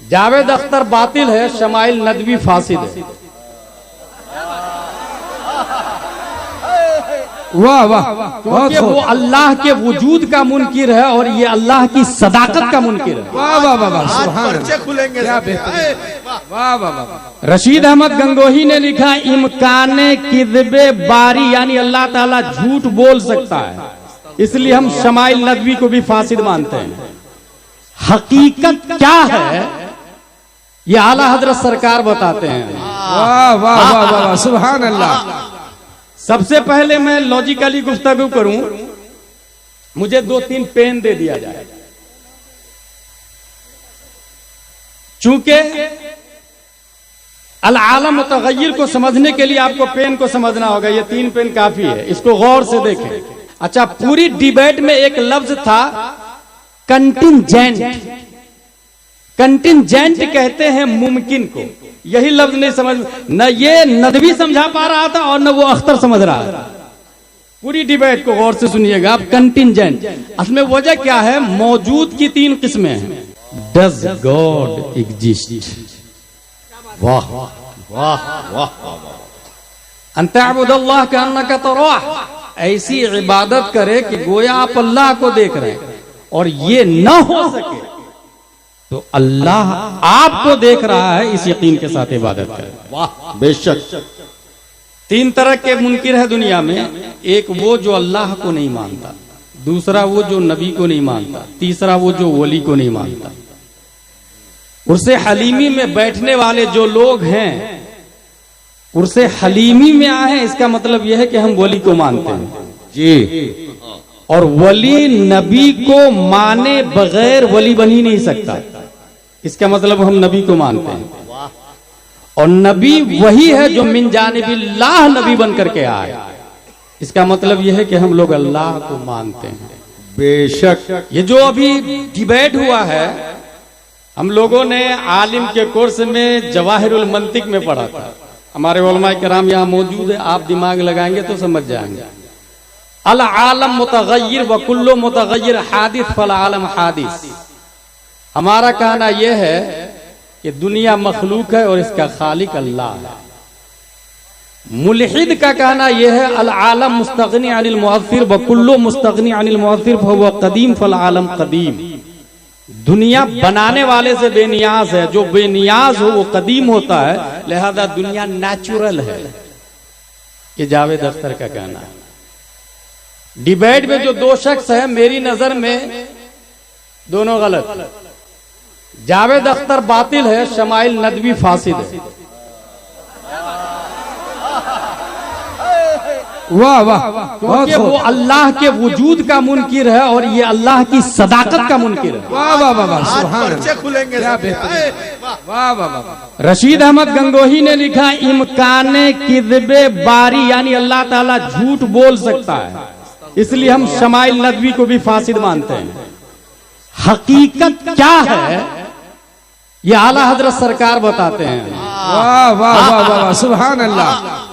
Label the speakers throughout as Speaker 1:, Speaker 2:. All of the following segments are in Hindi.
Speaker 1: जावेद अख्तर बातिल है, शमाइल नदवी फासिद है।
Speaker 2: वाह वाह,
Speaker 1: क्योंकि वो अल्लाह के वजूद का मुनकिर है और ये अल्लाह की सदाकत का मुनकिर है।
Speaker 2: वाह वाह वाह वाह, सुभान
Speaker 3: पर्चे खुलेंगे।
Speaker 2: क्या बेहतरीन, वाह वाह वाह।
Speaker 1: रशीद अहमद गंगोही ने लिखा, इम्काने किज़बे बारी, यानी अल्लाह ताला झूठ बोल सकता है, इसलिए हम शमाइल नदवी को भी फासिद मानते हैं। हकीकत क्या है ये आला हजरत सरकार बताते हैं।
Speaker 2: वाह वाह वाह वाह, सुभान अल्लाह।
Speaker 1: सबसे पहले मैं लॉजिकली गुफ्तगू करूं, मुझे 2-3 पेन दे दिया जाए। चूंकि अल आलम मुतगय्यिर को समझने के लिए आपको पेन को समझना होगा। ये 3 पेन काफी है, इसको गौर से देखें। अच्छा, पूरी डिबेट में एक लफ्ज था कंटिंजेंट। कंटिंजेंट कहते हैं मुमकिन को। यही लफ्ज नहीं समझ, न ये नदवी समझा पा रहा था और न वो अख्तर समझ रहा था। पूरी डिबेट को गौर से सुनिएगा आप। कंटिंजेंट असल में वजह क्या है? मौजूद की 3 किस्में हैं। Does God exist? वाह वाह वाह। अंतअबुदल्लाह कअन्नका तराह, ऐसी इबादत करे कि गोया आप अल्लाह को देख रहे हैं, और ये न हो सके तो अल्लाह आपको देख रहा है, इस यकीन के साथ इबादत करें। वाह, बेशक 3 तरह के मुनकिर है दुनिया में। एक वो जो अल्लाह को नहीं मानता, दूसरा वो जो नबी को नहीं मानता, तीसरा वो जो वली को नहीं मानता। उर्से हलीमी में बैठने वाले जो लोग हैं, उर्से हलीमी में आए, इसका मतलब यह है कि हम वली को मानते हैं जी। और वली नबी को माने बगैर वली बन ही नहीं सकता, इसका मतलब हम नबी को मानते हैं। और नबी वही है जो मिन जानिबिल्लाह नबी बन करके आए, इसका मतलब यह है कि हम लोग अल्लाह को मानते हैं। बेशक ये जो अभी डिबेट हुआ है, हम लोगों ने आलिम के कोर्स में जवाहिरुल मंतिक में पढ़ा था। हमारे उलमा किराम यहाँ मौजूद है, आप दिमाग लगाएंगे तो समझ जाएंगे। अल आलम मुतगय्यिर व कुल्लु मुतगय्यिर हादिस फल आलम हादिस। हमारा कहना यह है कि दुनिया मखलूक है और इसका खालिक अल्लाह है। मुल्हिद का कहना यह है, अल आलम मुस्तगनी अनिल मुअस्सिर व कुल्लु मुस्तगनी अनिल मुअस्सिर फहुव कदीम फल आलम कदीम। दुनिया बनाने वाले से बेनियाज है, जो बेनियाज हो वो कदीम होता है, लिहाजा दुनिया नेचुरल है। ये जावेद अख्तर का कहना है। डिबेट में जो 2 शख्स हैं, मेरी नजर में दोनों गलत। जावेद अख्तर बातिल है, शमाइल नदवी फासिद है।
Speaker 2: वाह वाह,
Speaker 1: क्योंकि वो अल्लाह के वजूद का मुनकिर है और ये अल्लाह की सदाकत का मुनकिर है।
Speaker 2: वाह वाह वाह वाह, सुभान
Speaker 3: पर्चे खुलेंगे।
Speaker 2: क्या बेहतरीन, वाह वाह वाह।
Speaker 1: रशीद अहमद गंगोही ने लिखा, इम्काने किज़बे बारी, यानी अल्लाह ताला झूठ बोल सकता है, इसलिए हम शमाइल नदवी को भी फासिद मानते हैं। हकीकत क्या है ये आला हजरत सरकार बताते हैं।
Speaker 2: वाह वाह वाह वाह, सुभान अल्लाह।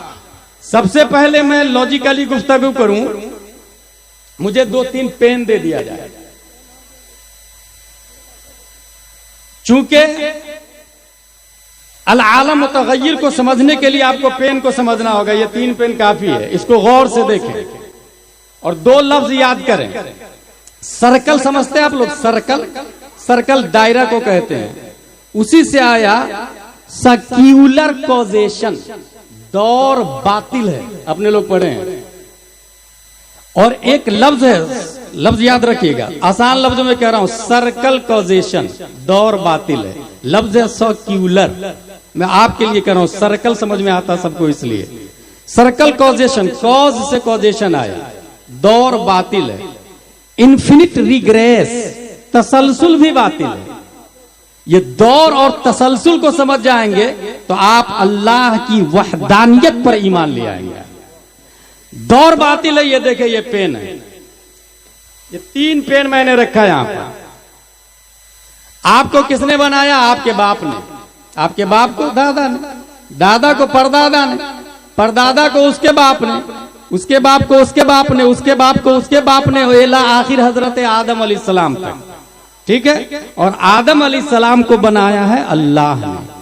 Speaker 1: सबसे पहले मैं लॉजिकली गुफ्तगू करूं, मुझे 2-3 पेन दे दिया जाए। चूंकि अल आलम मुतगय्यिर को समझने के लिए आपको पेन को समझना होगा। ये 3 पेन काफी है, इसको गौर से देखें और 2 लफ्ज याद करें। सर्कल समझते हैं आप लोग? सर्कल, सर्कल दायरा को कहते हैं, उसी से आया सर्क्यूलर कॉजेशन। दौर बातिल है, अपने लोग पढ़े हैं। और एक लफ्ज है, लफ्ज याद रखिएगा, आसान लफ्ज में कह रहा हूं, सर्कल कॉजेशन, दौर बातिल है। लफ्ज है सर्क्यूलर, मैं आपके लिए कह रहा हूं, सर्कल समझ में आता सबको, इसलिए सर्कल कॉजेशन, कॉज से कॉजेशन आया, दौर बातिल है। इन्फिनिट रिग्रेस, तसलसल भी बातिल है। ये दौर और तसलसल को समझ जाएंगे तो आप अल्लाह की वहदानियत पर ईमान ले आएंगे। दौर बातिल है। ये देखिए, ये पेन है, ये 3 पेन मैंने रखा यहां पर। आपको किसने बनाया? आपके बाप ने। आपके बाप को दादा ने, दादा को परदादा ने, परदादा को उसके बाप ने, उसके बाप को उसके बाप ने, उसके बाप को उसके बाप ने, एला आखिर हजरत आदम अलैहिस्सलाम तक। ठीक है। और आदम अलैहिस्सलाम को बनाया है अल्लाह ने।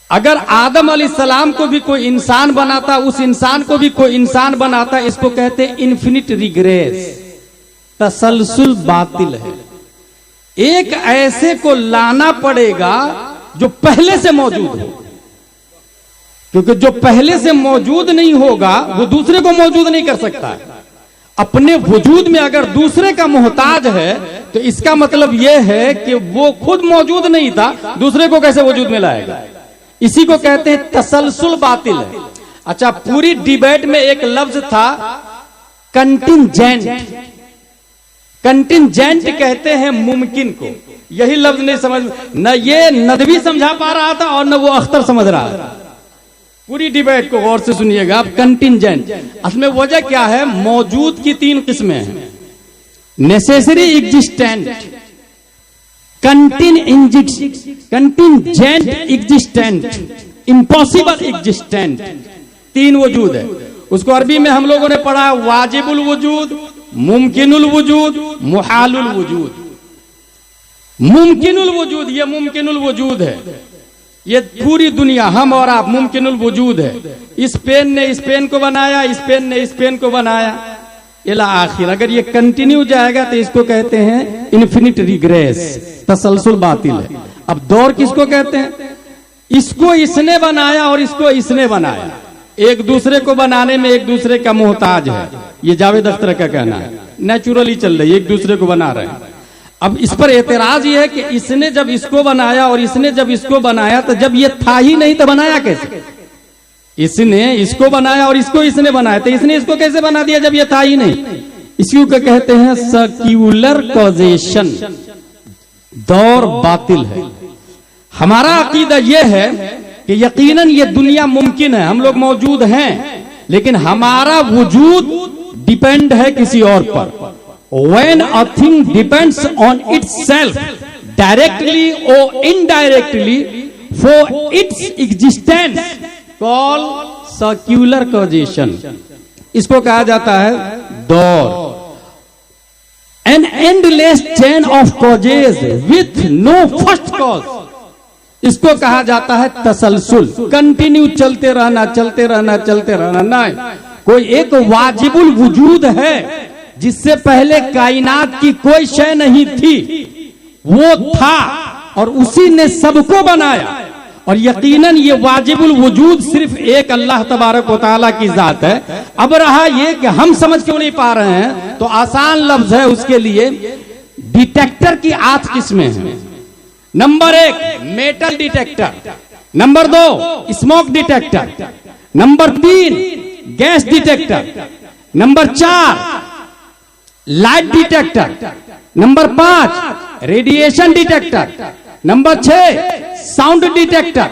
Speaker 1: अगर आदम अलैहिस्सलाम को भी कोई इंसान बनाता, उस इंसान को भी कोई इंसान बनाता, इसको कहते हैं इन्फिनिट रिग्रेस, तसलसल बातिल है। एक ऐसे को लाना पड़ेगा जो पहले से मौजूद हो, क्योंकि जो पहले से मौजूद नहीं होगा वो दूसरे को मौजूद नहीं कर सकता है। अपने वजूद में अगर दूसरे का मोहताज है तो इसका मतलब यह है कि वो खुद मौजूद नहीं था, दूसरे को कैसे वजूद में लाएगा। इसी को कहते हैं तसलसल बातिल है। अच्छा, पूरी डिबेट में एक लफ्ज था कंटिंजेंट। कंटिंजेंट कहते हैं मुमकिन को। यही लफ्ज नहीं समझ, न ये नदवी समझा पा रहा था और न वो अख्तर समझ रहा था। पूरी डिबेट को गौर से सुनिएगा आप। कंटिंजेंट असल में वजह क्या है? मौजूद की 3 किस्में हैं, necessary existent, contingent existent, impossible existent. 3 वजूद है। उसको अरबी में हम लोगों ने पढ़ा वाजिबुल वजूद, मुमकिनुल वजूद, मुहालुल वजूद। मुमकिनुल वजूद, ये मुमकिनुल वजूद है। ये पूरी दुनिया, हम और आप मुमकिनुल वजूद है। इस पेन ने इस पेन को बनाया, इस पेन ने इस पेन को बनाया, इला आखिर। अगर ये कंटिन्यू जाएगा तो इसको कहते हैं इन्फिनिट रिग्रेस, तसलसल बातिल है। अब दौर किसको कहते हैं? इसको इसने बनाया और इसको इसने बनाया। एक दूसरे को बनाने में एक दूसरे का मोहताज है, ये जावेद अख्तर का कहना है। नेचुरली चल रही है, एक दूसरे को बना रहे हैं। अब इस पर एतराज ये है कि इसने जब इसको बनाया और इसने जब इसको बनाया, तो जब ये था ही नहीं तो बनाया कैसे? इसने इसको बनाया और इसको इसने बनाया, तो इसने इसको कैसे बना दिया जब ये था ही नहीं? इसी को कहते हैं सर्क्यूलर कॉजेशन। दौर बातिल है। हमारा अकीदा यह है कि यकीनन ये दुनिया मुमकिन है, हम लोग मौजूद हैं, लेकिन हमारा वजूद डिपेंड है किसी और पर। When a thing depends on itself directly or indirectly for its existence called circular causation, इसको कहा जाता है दौर। An endless chain of causes with no first cause, इसको कहा जाता है तसलसल। कंटिन्यू चलते रहना, चलते रहना, चलते रहना। नहीं, कोई एक वाजिबुल वजूद है जिससे पहले कायनात की कोई शय नहीं थी, वो था और उसी ने सबको बनाया। और यकीनन ये वाजिबुल वजूद सिर्फ एक अल्लाह तबारक व तआला की जात है। अब रहा ये कि हम समझ क्यों नहीं पा रहे हैं, तो आसान लफ्ज है उसके लिए। डिटेक्टर की 8 किस्में हैं। Number 1 metal detector, number 2 smoke detector, number 3 gas detector, number 4 light detector, number 5 radiation detector, number 6 sound detector,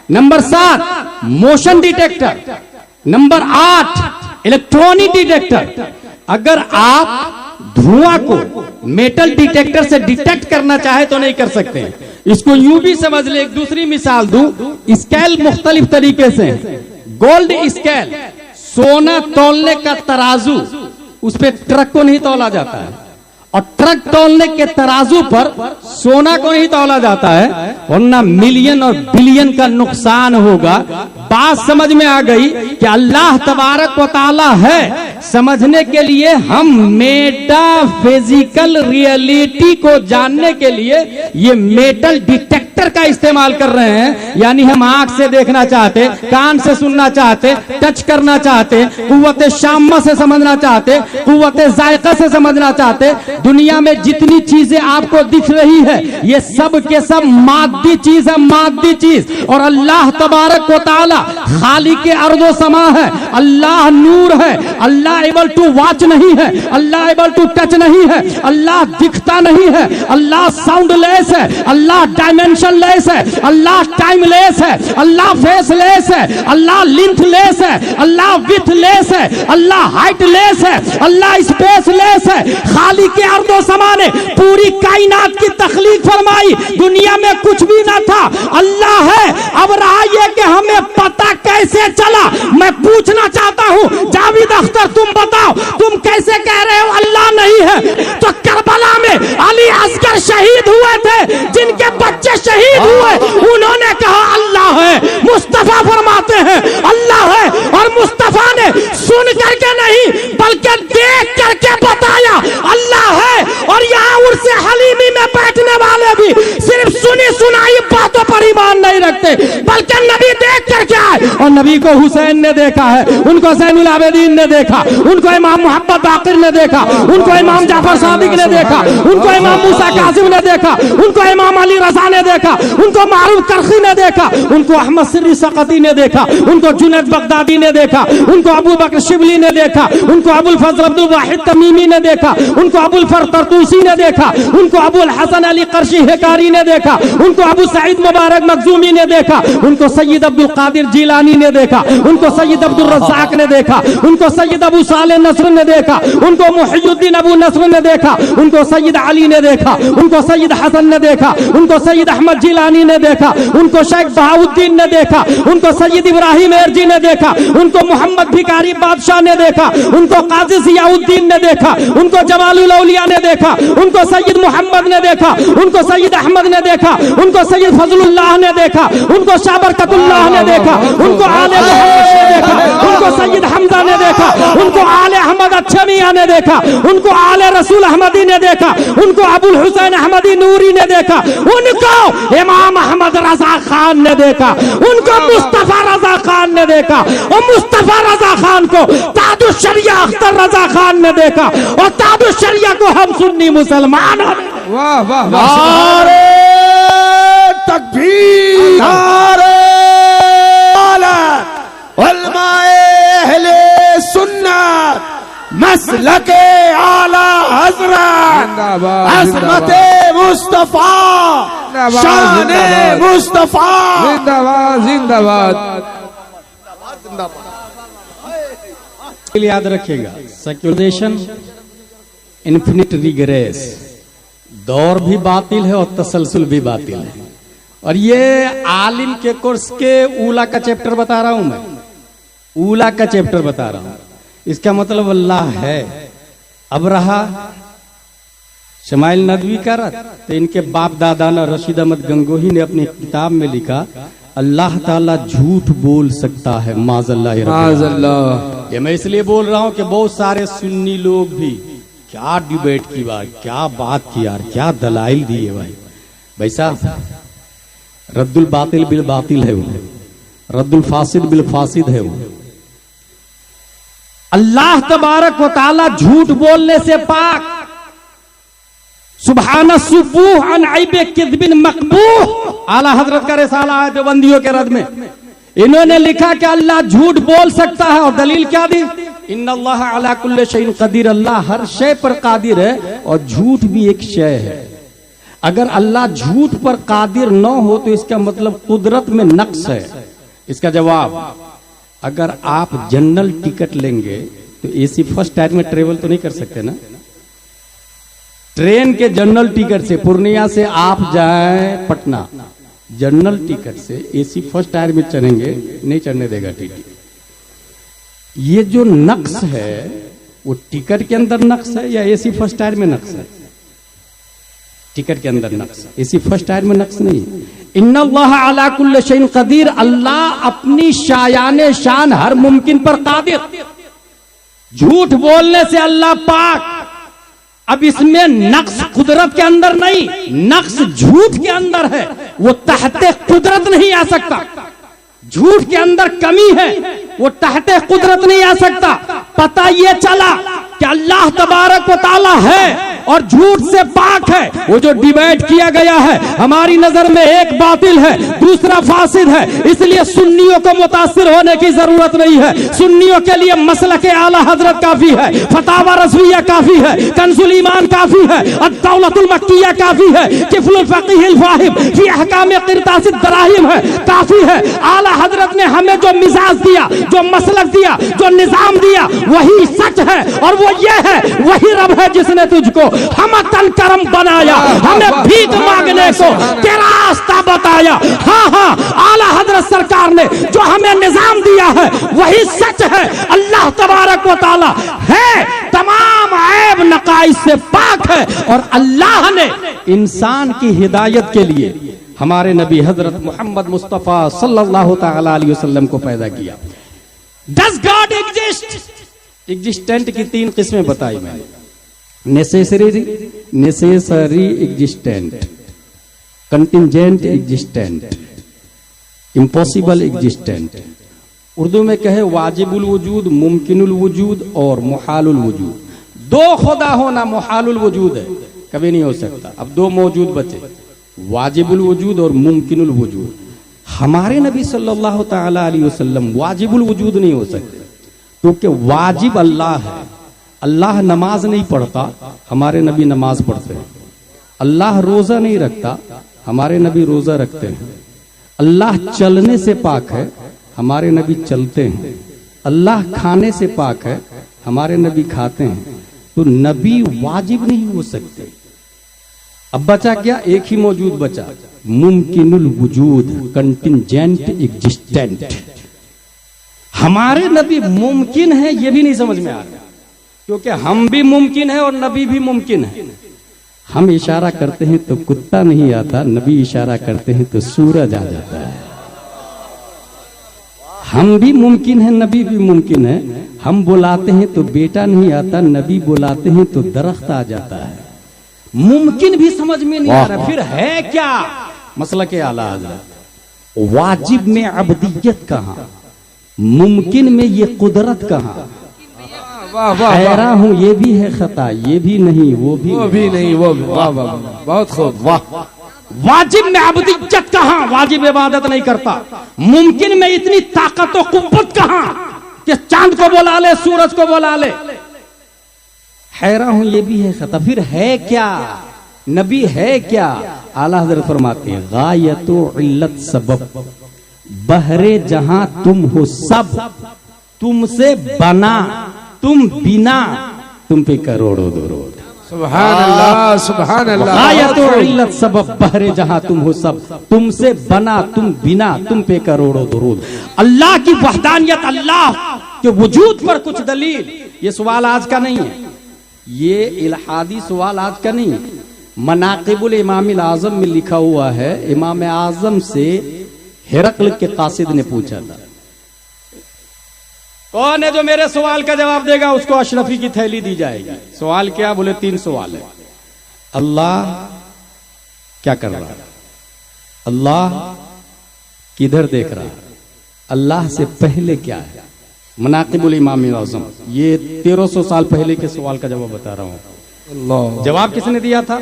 Speaker 1: number 7 motion detector, number 8 electronic detector. अगर आप धुआं को मेटल डिटेक्टर से डिटेक्ट करना चाहे तो नहीं कर सकते। इसको यूं भी समझ ले, एक दूसरी मिसाल दूं, स्केल मुख्तलिफ तरीके से। गोल्ड स्केल, सोना तौलने का तराजू, उस पे ट्रक को नहीं तौला जाता है, और ट्रक तौलने के तराजू पर सोना को नहीं तौला जाता है, वरना मिलियन और बिलियन का नुकसान होगा। बात समझ में आ गई कि अल्लाह तबारक व तआला है। समझने के लिए हम मेटाफिजिकल रियलिटी को जानने के लिए ये मेटल डिटेक्टर का इस्तेमाल कर रहे हैं। यानी हम आंख से देखना चाहते, कान से सुनना चाहते, टच करना चाहते, कुव्वते शाम्मा से समझना चाहते, कुव्वते जायका से समझना चाहते। दुनिया में जितनी चीजें आपको दिख रही है ये सब के सब मादी चीज है, मादी चीज। और अल्लाह तबारक व तआला खालिक अर्ज़ो समा है, अल्लाह नूर है, अल्लाह एबल टू वॉच नहीं है, अल्लाह एबल टू टच नहीं है, अल्लाह दिखता नहीं है, अल्लाह साउंडलेस है, अल्लाह डायमेंशनलेस है, अल्लाह टाइमलेस है, अल्लाह फेसलेस है, अल्लाह लेंथलेस है, अल्लाह विथलेस है, अल्लाह हाइटलेस है, अल्लाह स्पेसलेस है। खालिक अर्ज़ो समा ने पूरी कायनात की तख्लीक फरमाई, दुनिया में कुछ भी ना था, अल्लाह है। अब रहा यह कि हमें पता कैसे चला। मैं पूछना चाहता हूं जावेद अख्तर, तुम बताओ, तुम कैसे कह रहे हो अल्लाह नहीं है? तो करबला में अली असगर शहीद हुए थे, जिनके बच्चे शहीद हुए, उन्होंने कहा अल्लाह है। मुस्तफा फरमाते हैं अल्लाह है, और मुस्तफा ने सुन करके नहीं बल्कि देख करके बताया अल्लाह है। और यहाँ उर्से हलीमी में बैठने वाले भी सिर्फ सुनी सुनाई बातों पर ईमान नहीं रखते, बल्कि नबी देख करके आए। और नबी को हुसैन ने देखा है, उनको ज़ैनुल आबिदीन ने देखा, उनको इमाम मोहम्मद बाकिर ने देखा, उनको इमाम जाफर सादिक ने देखा, उनको इमाम मूसा कासिम ने देखा, उनको इमाम अली रज़ा ने देखा, उनको मारूफ करखी ने देखा, उनको अहमद सिर्री सकती ने देखा, उनको जुनैद बगदादी ने देखा, उनको अबू बकर शिबली ने देखा, उनको अबुल फजल अब्दुल वाहिद तमीमी ने देखा, उनको अबुल फर तरतूसी ने देखा, उनको अबुल हसन अली कर्शी हेकारी ने देखा, उनको अबू सईद मुबारक मखजूमी ने देखा, उनको सैयद अब्दुल कादिर जिलानी ने देखा, उनको सैयद अब्दुल रज़्ज़ाक ने देखा, उनको सैयद अबू सालेह नस्र ने देखा, उनको मुहियुद्दीन अबू नस्र ने देखा, उनको सैयद अली ने देखा, उनको सैयद हसन ने देखा, उनको सैयद अहमद जिलानी ने देखा, उनको शेख बहाउद्दीन ने देखा, उनको सैयद इब्राहिम एरजी ने देखा, उनको मोहम्मद भिकारी बादशाह ने देखा, उनको काजी ज़ियाउद्दीन ने देखा, उनको जमालुल औलिया ने देखा, उनको सैयद मोहम्मद ने देखा, उनको सैयद अहमद ने देखा, उनको सैयद फजलुल्लाह ने देखा, उनको शाह बरकतुल्लाह ने देखा, उनको आले मोहम्मद ने देखा, उनको सैयद हमजा ने देखा, उनको आले अहमद अच्छे मियां ने देखा, उनको आले रसूल अहमदी ने देखा, उनको अबुल हुसैन अहमदी नूरी ने देखा, उनको इमाम अहमद रजा खान ने देखा, उनको मुस्तफा रजा खान ने देखा, और मुस्तफा रजा खान को ताजुश शरिया अख्तर रजा खान ने देखा, और ताजुश शरिया को हम सुन्नी मुसलमान।
Speaker 2: वाह वाह वाह,
Speaker 3: नारे तकबीर, नारे उलमाए अहले सुन्नत, मसलके आला हज़रत, अज़मते मुस्तफा, शाने मुस्तफा,
Speaker 2: जिंदाबाद जिंदाबाद।
Speaker 1: याद रखिएगा, सेक्युलराइजेशन इन्फिनिट रिग्रेस, दौर भी बातिल है और तसलसल भी बातिल है। और ये आलिम के कोर्स के ऊला का चैप्टर बता रहा हूं मैं, ऊला का चैप्टर बता रहा हूं। इसका मतलब अल्लाह है। अब रहा शमाइल नदवी का रत, तो इनके बाप दादा ना रशीद अहमद गंगोही ने अपनी किताब में लिखा अल्लाह ताला झूठ बोल सकता है, माज़अल्लाह। ये मैं इसलिए बोल रहा हूं कि बहुत सारे सुन्नी लोग भी क्या डिबेट की बात, क्या बात की यार, क्या दलाइल दिए भाई। भाई साहब, रद्दुल बातिल बिल बातिल है वो, रद्दुल फासिद बिल फासिद है वो। अल्लाह तबारक व तआला झूठ बोलने से पाक, सुबहान सुबूह अन ऐबे किज़बिन मक़बूह। आला हजरत का रिसाला है देवबंदियों के रद में, इन्होंने लिखा कि अल्लाह झूठ बोल सकता है, और दलील क्या दी? इन्नल्लाह अला कुल्li शैइन कदीर, अल्लाह हर शय पर कादिर है, और झूठ भी एक शय है। अगर अल्लाह झूठ पर कादिर न हो तो इसका मतलब कुदरत में नक्स है। इसका जवाब, अगर आप जनरल टिकट लेंगे तो एसी फर्स्ट टायर में ट्रेवल तो नहीं कर सकते ना। ट्रेन के जनरल टिकट से पूर्णिया से आप जाएं पटना, जनरल टिकट से एसी फर्स्ट टायर में चढ़ेंगे, नहीं चढ़ने देगा टीटी। ये जो नक्स है वो टिकट के अंदर नक्स है या एसी फर्स्ट टायर में नक्स है? टिकट के अंदर नक्स, एसी फर्स्ट टायर में नक्स नहीं। इन्नल्लाह अला कुल्li शैइन कदीर, अल्लाह अपनी शायाने शान हर मुमकिन पर कादिर। झूठ बोलने से अल्लाह पाक। अब इसमें नक्स कुदरत के अंदर नहीं, नक्स झूठ के अंदर है, वो तहते कुदरत नहीं आ सकता। झूठ के अंदर कमी है, वो तहते कुदरत नहीं आ सकता। पता ये चला कि अल्लाह तबारक व तआला है और झूठ से पाक है। वो जो डिबेट किया गया है हमारी नजर में एक बातिल है, दूसरा फासिद है, इसलिए सुन्नियों को मुतासिर होने की जरूरत नहीं है। सुन्नियों के लिए मसलके आला हजरत काफी है, फतावा रज़विया काफी है, कंजुल ईमान काफी है, अद-दौलतुल मक्किया काफी है, किफ़लुल फ़क़ीहिल फ़ाहिम फी अहकाम क़िरतासिद दराहिम है, काफी है। आला हजरत ने हमें जो मिजाज दिया, जो मसलक दिया, जो निजाम दिया, वही सच है और वो ये है, वही रब है जिसने तुझको हमतन करम बनाया, हमें भीख मांगने को तेरा रास्ता बताया। हाँ हाँ, आला हजरत सरकार ने जो हमें निजाम दिया है वही सच है। अल्लाह तबारक व तआला है, तमाम ऐब नकाइस से पाक है, और अल्लाह ने इंसान की हिदायत के लिए हमारे नबी हजरत मोहम्मद मुस्तफा सल्लल्लाहु तआला अलैहि वसल्लम को पैदा किया। Does God exist? एग्जिस्टेंट की 3 किस्में बताई मैंने, necessary existent, contingent existent, impossible existent. Urdu में कहे वाजिबुल वजूद, मुमकिनुल वजूद और मुहालुल वजूद। 2 खुदा होना मुहालुल वजूद है, कभी नहीं हो सकता। अब 2 मौजूद बचे, वाजिबुल वजूद और मुमकिनुल वजूद। हमारे नबी सल्लल्लाहु तआला अलैहि वसल्लम वाजिबुल वजूद नहीं हो सकते, क्योंकि वाजिब अल्लाह है। अल्लाह नमाज नहीं पढ़ता, हमारे नबी नमाज पढ़ते हैं। अल्लाह रोजा नहीं रखता, हमारे नबी रोजा रखते हैं। अल्लाह चलने से पाक है, हमारे नबी चलते हैं। अल्लाह खाने से पाक है, हमारे नबी खाते हैं। तो नबी वाजिब नहीं हो सकते। अब बचा क्या? एक ही मौजूद बचा, मुमकिनुल वजूद, कंटिंजेंट एग्जिस्टेंट। हमारे नबी मुमकिन है, ये भी नहीं समझ में आ रहा, क्योंकि हम भी मुमकिन है और नबी भी मुमकिन है। हम इशारा करते हैं तो कुत्ता नहीं आता, नबी इशारा करते हैं तो सूरज आ जाता है। हम भी मुमकिन है, नबी भी मुमकिन है। हम बुलाते हैं तो बेटा नहीं आता, नबी बुलाते हैं तो दरख्त आ जाता है। मुमकिन भी समझ में नहीं आ रहा, फिर है क्या? मसला के आला हज़रत, वाजिब में अब्दियत कहां, मुमकिन में ये कुदरत कहां? हैरा हूं, ये भी है खता, ये भी नहीं, वो भी
Speaker 2: नहीं, वो भी। वाह वाह, बहुत खूब, वाह।
Speaker 1: वाजिब में अब्दियत कहां? वाजिब इबादत नहीं करता। मुमकिन में इतनी ताकत और कुव्वत कहां कि चांद को बुला ले, सूरज को बुला ले। हैरा हूं, ये भी है खता, फिर है क्या? नबी है क्या? आला हज़रत फरमाते हैं, गायतु इल्लत सबब, बहरे जहां तुम हो सब, तुमसे बना, तुम बिना, तुम पे करोड़ों दरूद।
Speaker 2: सुभान अल्लाह, सुभान अल्लाह।
Speaker 1: गायतु इल्लत सबब, बहरे जहां तुम हो सब, तुमसे बना, तुम बिना, तुम पे करोड़ों दरूद। अल्लाह की वहदानियत, अल्लाह के वजूद पर कुछ दलील। ये सवाल आज का नहीं है, ये इल्हादी सवाल आज का नहीं है। मनाकिबुल इमाम आजम में लिखा हुआ है, इमाम आजम से हिरकल के कासिद ने पूछा था, कौन है जो मेरे सवाल का जवाब देगा, उसको अशरफी की थैली दी जाएगी। सवाल क्या? बोले 3 सवाल है। अल्लाह क्या कर रहा है, अल्लाह किधर देख रहा है, अल्लाह से पहले क्या है। मनाकिबुल इमाम आजम, ये 1300 साल पहले के सवाल का जवाब बता रहा हूं। जवाब किसने दिया था?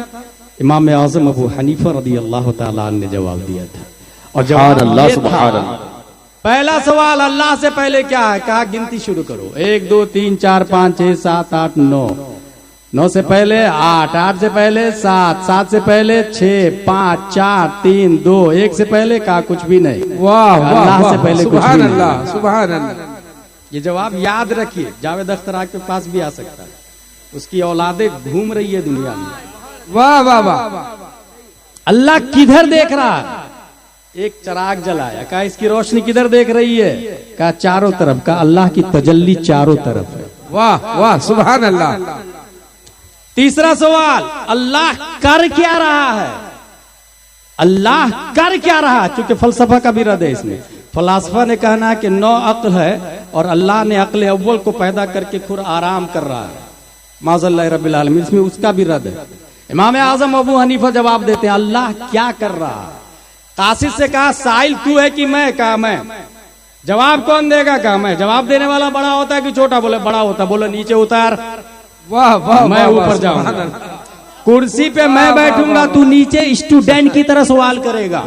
Speaker 1: इमाम आजम अबू हनीफा रदी अल्लाह तआला अन्हु ने जवाब दिया था। और जवाब अल्लाह सुभान अल्लाह। पहला सवाल, अल्लाह से पहले क्या है? कहा गिनती शुरू करो, 1 2 3 4 5 6 7 8 9, 9 से पहले 8, 8 से पहले 7, 7 से पहले 6, 5 4 3 2, 1 से पहले कहा कुछ भी नहीं।
Speaker 2: वाह वाह,
Speaker 1: अल्लाह से पहले कुछ भी
Speaker 2: सुभान
Speaker 1: नहीं।
Speaker 2: अल्लाह, सुभान अल्लाह।
Speaker 1: ये जवाब याद रखिए, जावेद अख्तर के पास भी आ सकता है, उसकी औलादे घूम रही है दुनिया में।
Speaker 2: वाह वाह वाह।
Speaker 1: अल्लाह किधर देख रहा है? एक चराग जलाया, कहा इसकी रोशनी किधर देख रही है? कहा चारों तरफ। का अल्लाह की तजल्ली चारों तरफ है।
Speaker 2: वाह वाह, सुभान अल्लाह।
Speaker 1: तीसरा सवाल, अल्लाह कर क्या रहा है? अल्लाह कर क्या रहा है? क्योंकि फलसफा का भी रद्द है इसमें। फलासफा ने कहना है कि 9 अक्ल है और अल्लाह ने अक्ल अव्वल को पैदा करके खुद आराम कर रहा है, माज़ल्लाह रब्बिल आलमीन। इसमें उसका भी रद्द है। इमाम आजम अबू हनीफा जवाब देते हैं, अल्लाह क्या कर रहा है? कासिद से कहा साइल तू है कि मैं? कहा मैं। जवाब कौन देगा? कहा मैं। जवाब देने वाला बड़ा होता है कि छोटा? बोले बड़ा होता। बोले नीचे उतार।
Speaker 2: वाह वाह,
Speaker 1: मैं ऊपर जाऊंगा, कुर्सी पे मैं बैठूंगा, तू नीचे स्टूडेंट की तरह सवाल करेगा।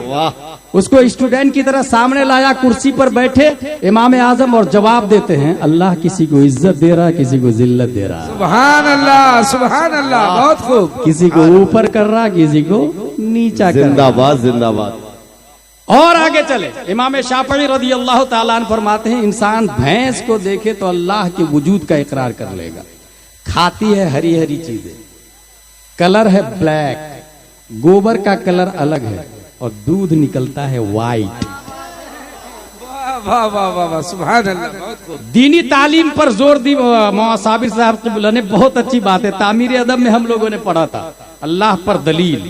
Speaker 1: उसको स्टूडेंट की तरह सामने लाया, कुर्सी पर बैठे इमाम आजम और जवाब देते हैं, अल्लाह किसी को इज्जत दे रहा है, किसी को जिल्लत दे रहा है।
Speaker 2: सुभान अल्लाह, सुभान अल्लाह, बहुत खूब।
Speaker 1: किसी को ऊपर कर रहा, किसी को नीचा कर रहा।
Speaker 3: जिंदाबाद जिंदाबाद।
Speaker 1: और आगे चले, इमाम शाफई रज़ी अल्लाह तआला अन्हु फरमाते हैं, इंसान भैंस को देखे तो अल्लाह के वजूद का इकरार कर लेगा। खाती है हरी हरी चीजें, कलर है ब्लैक, गोबर का कलर अलग है और दूध निकलता है वाइट।
Speaker 2: वाह वाह वाह वाह, सुभान अल्लाह, बहुत खूब।
Speaker 1: दीनी तालीम पर जोर दी मौलाना साबिर साहब क़िबला ने, बहुत अच्छी बात है। तामीर अदब में हम लोगों ने पढ़ा था, अल्लाह पर दलील।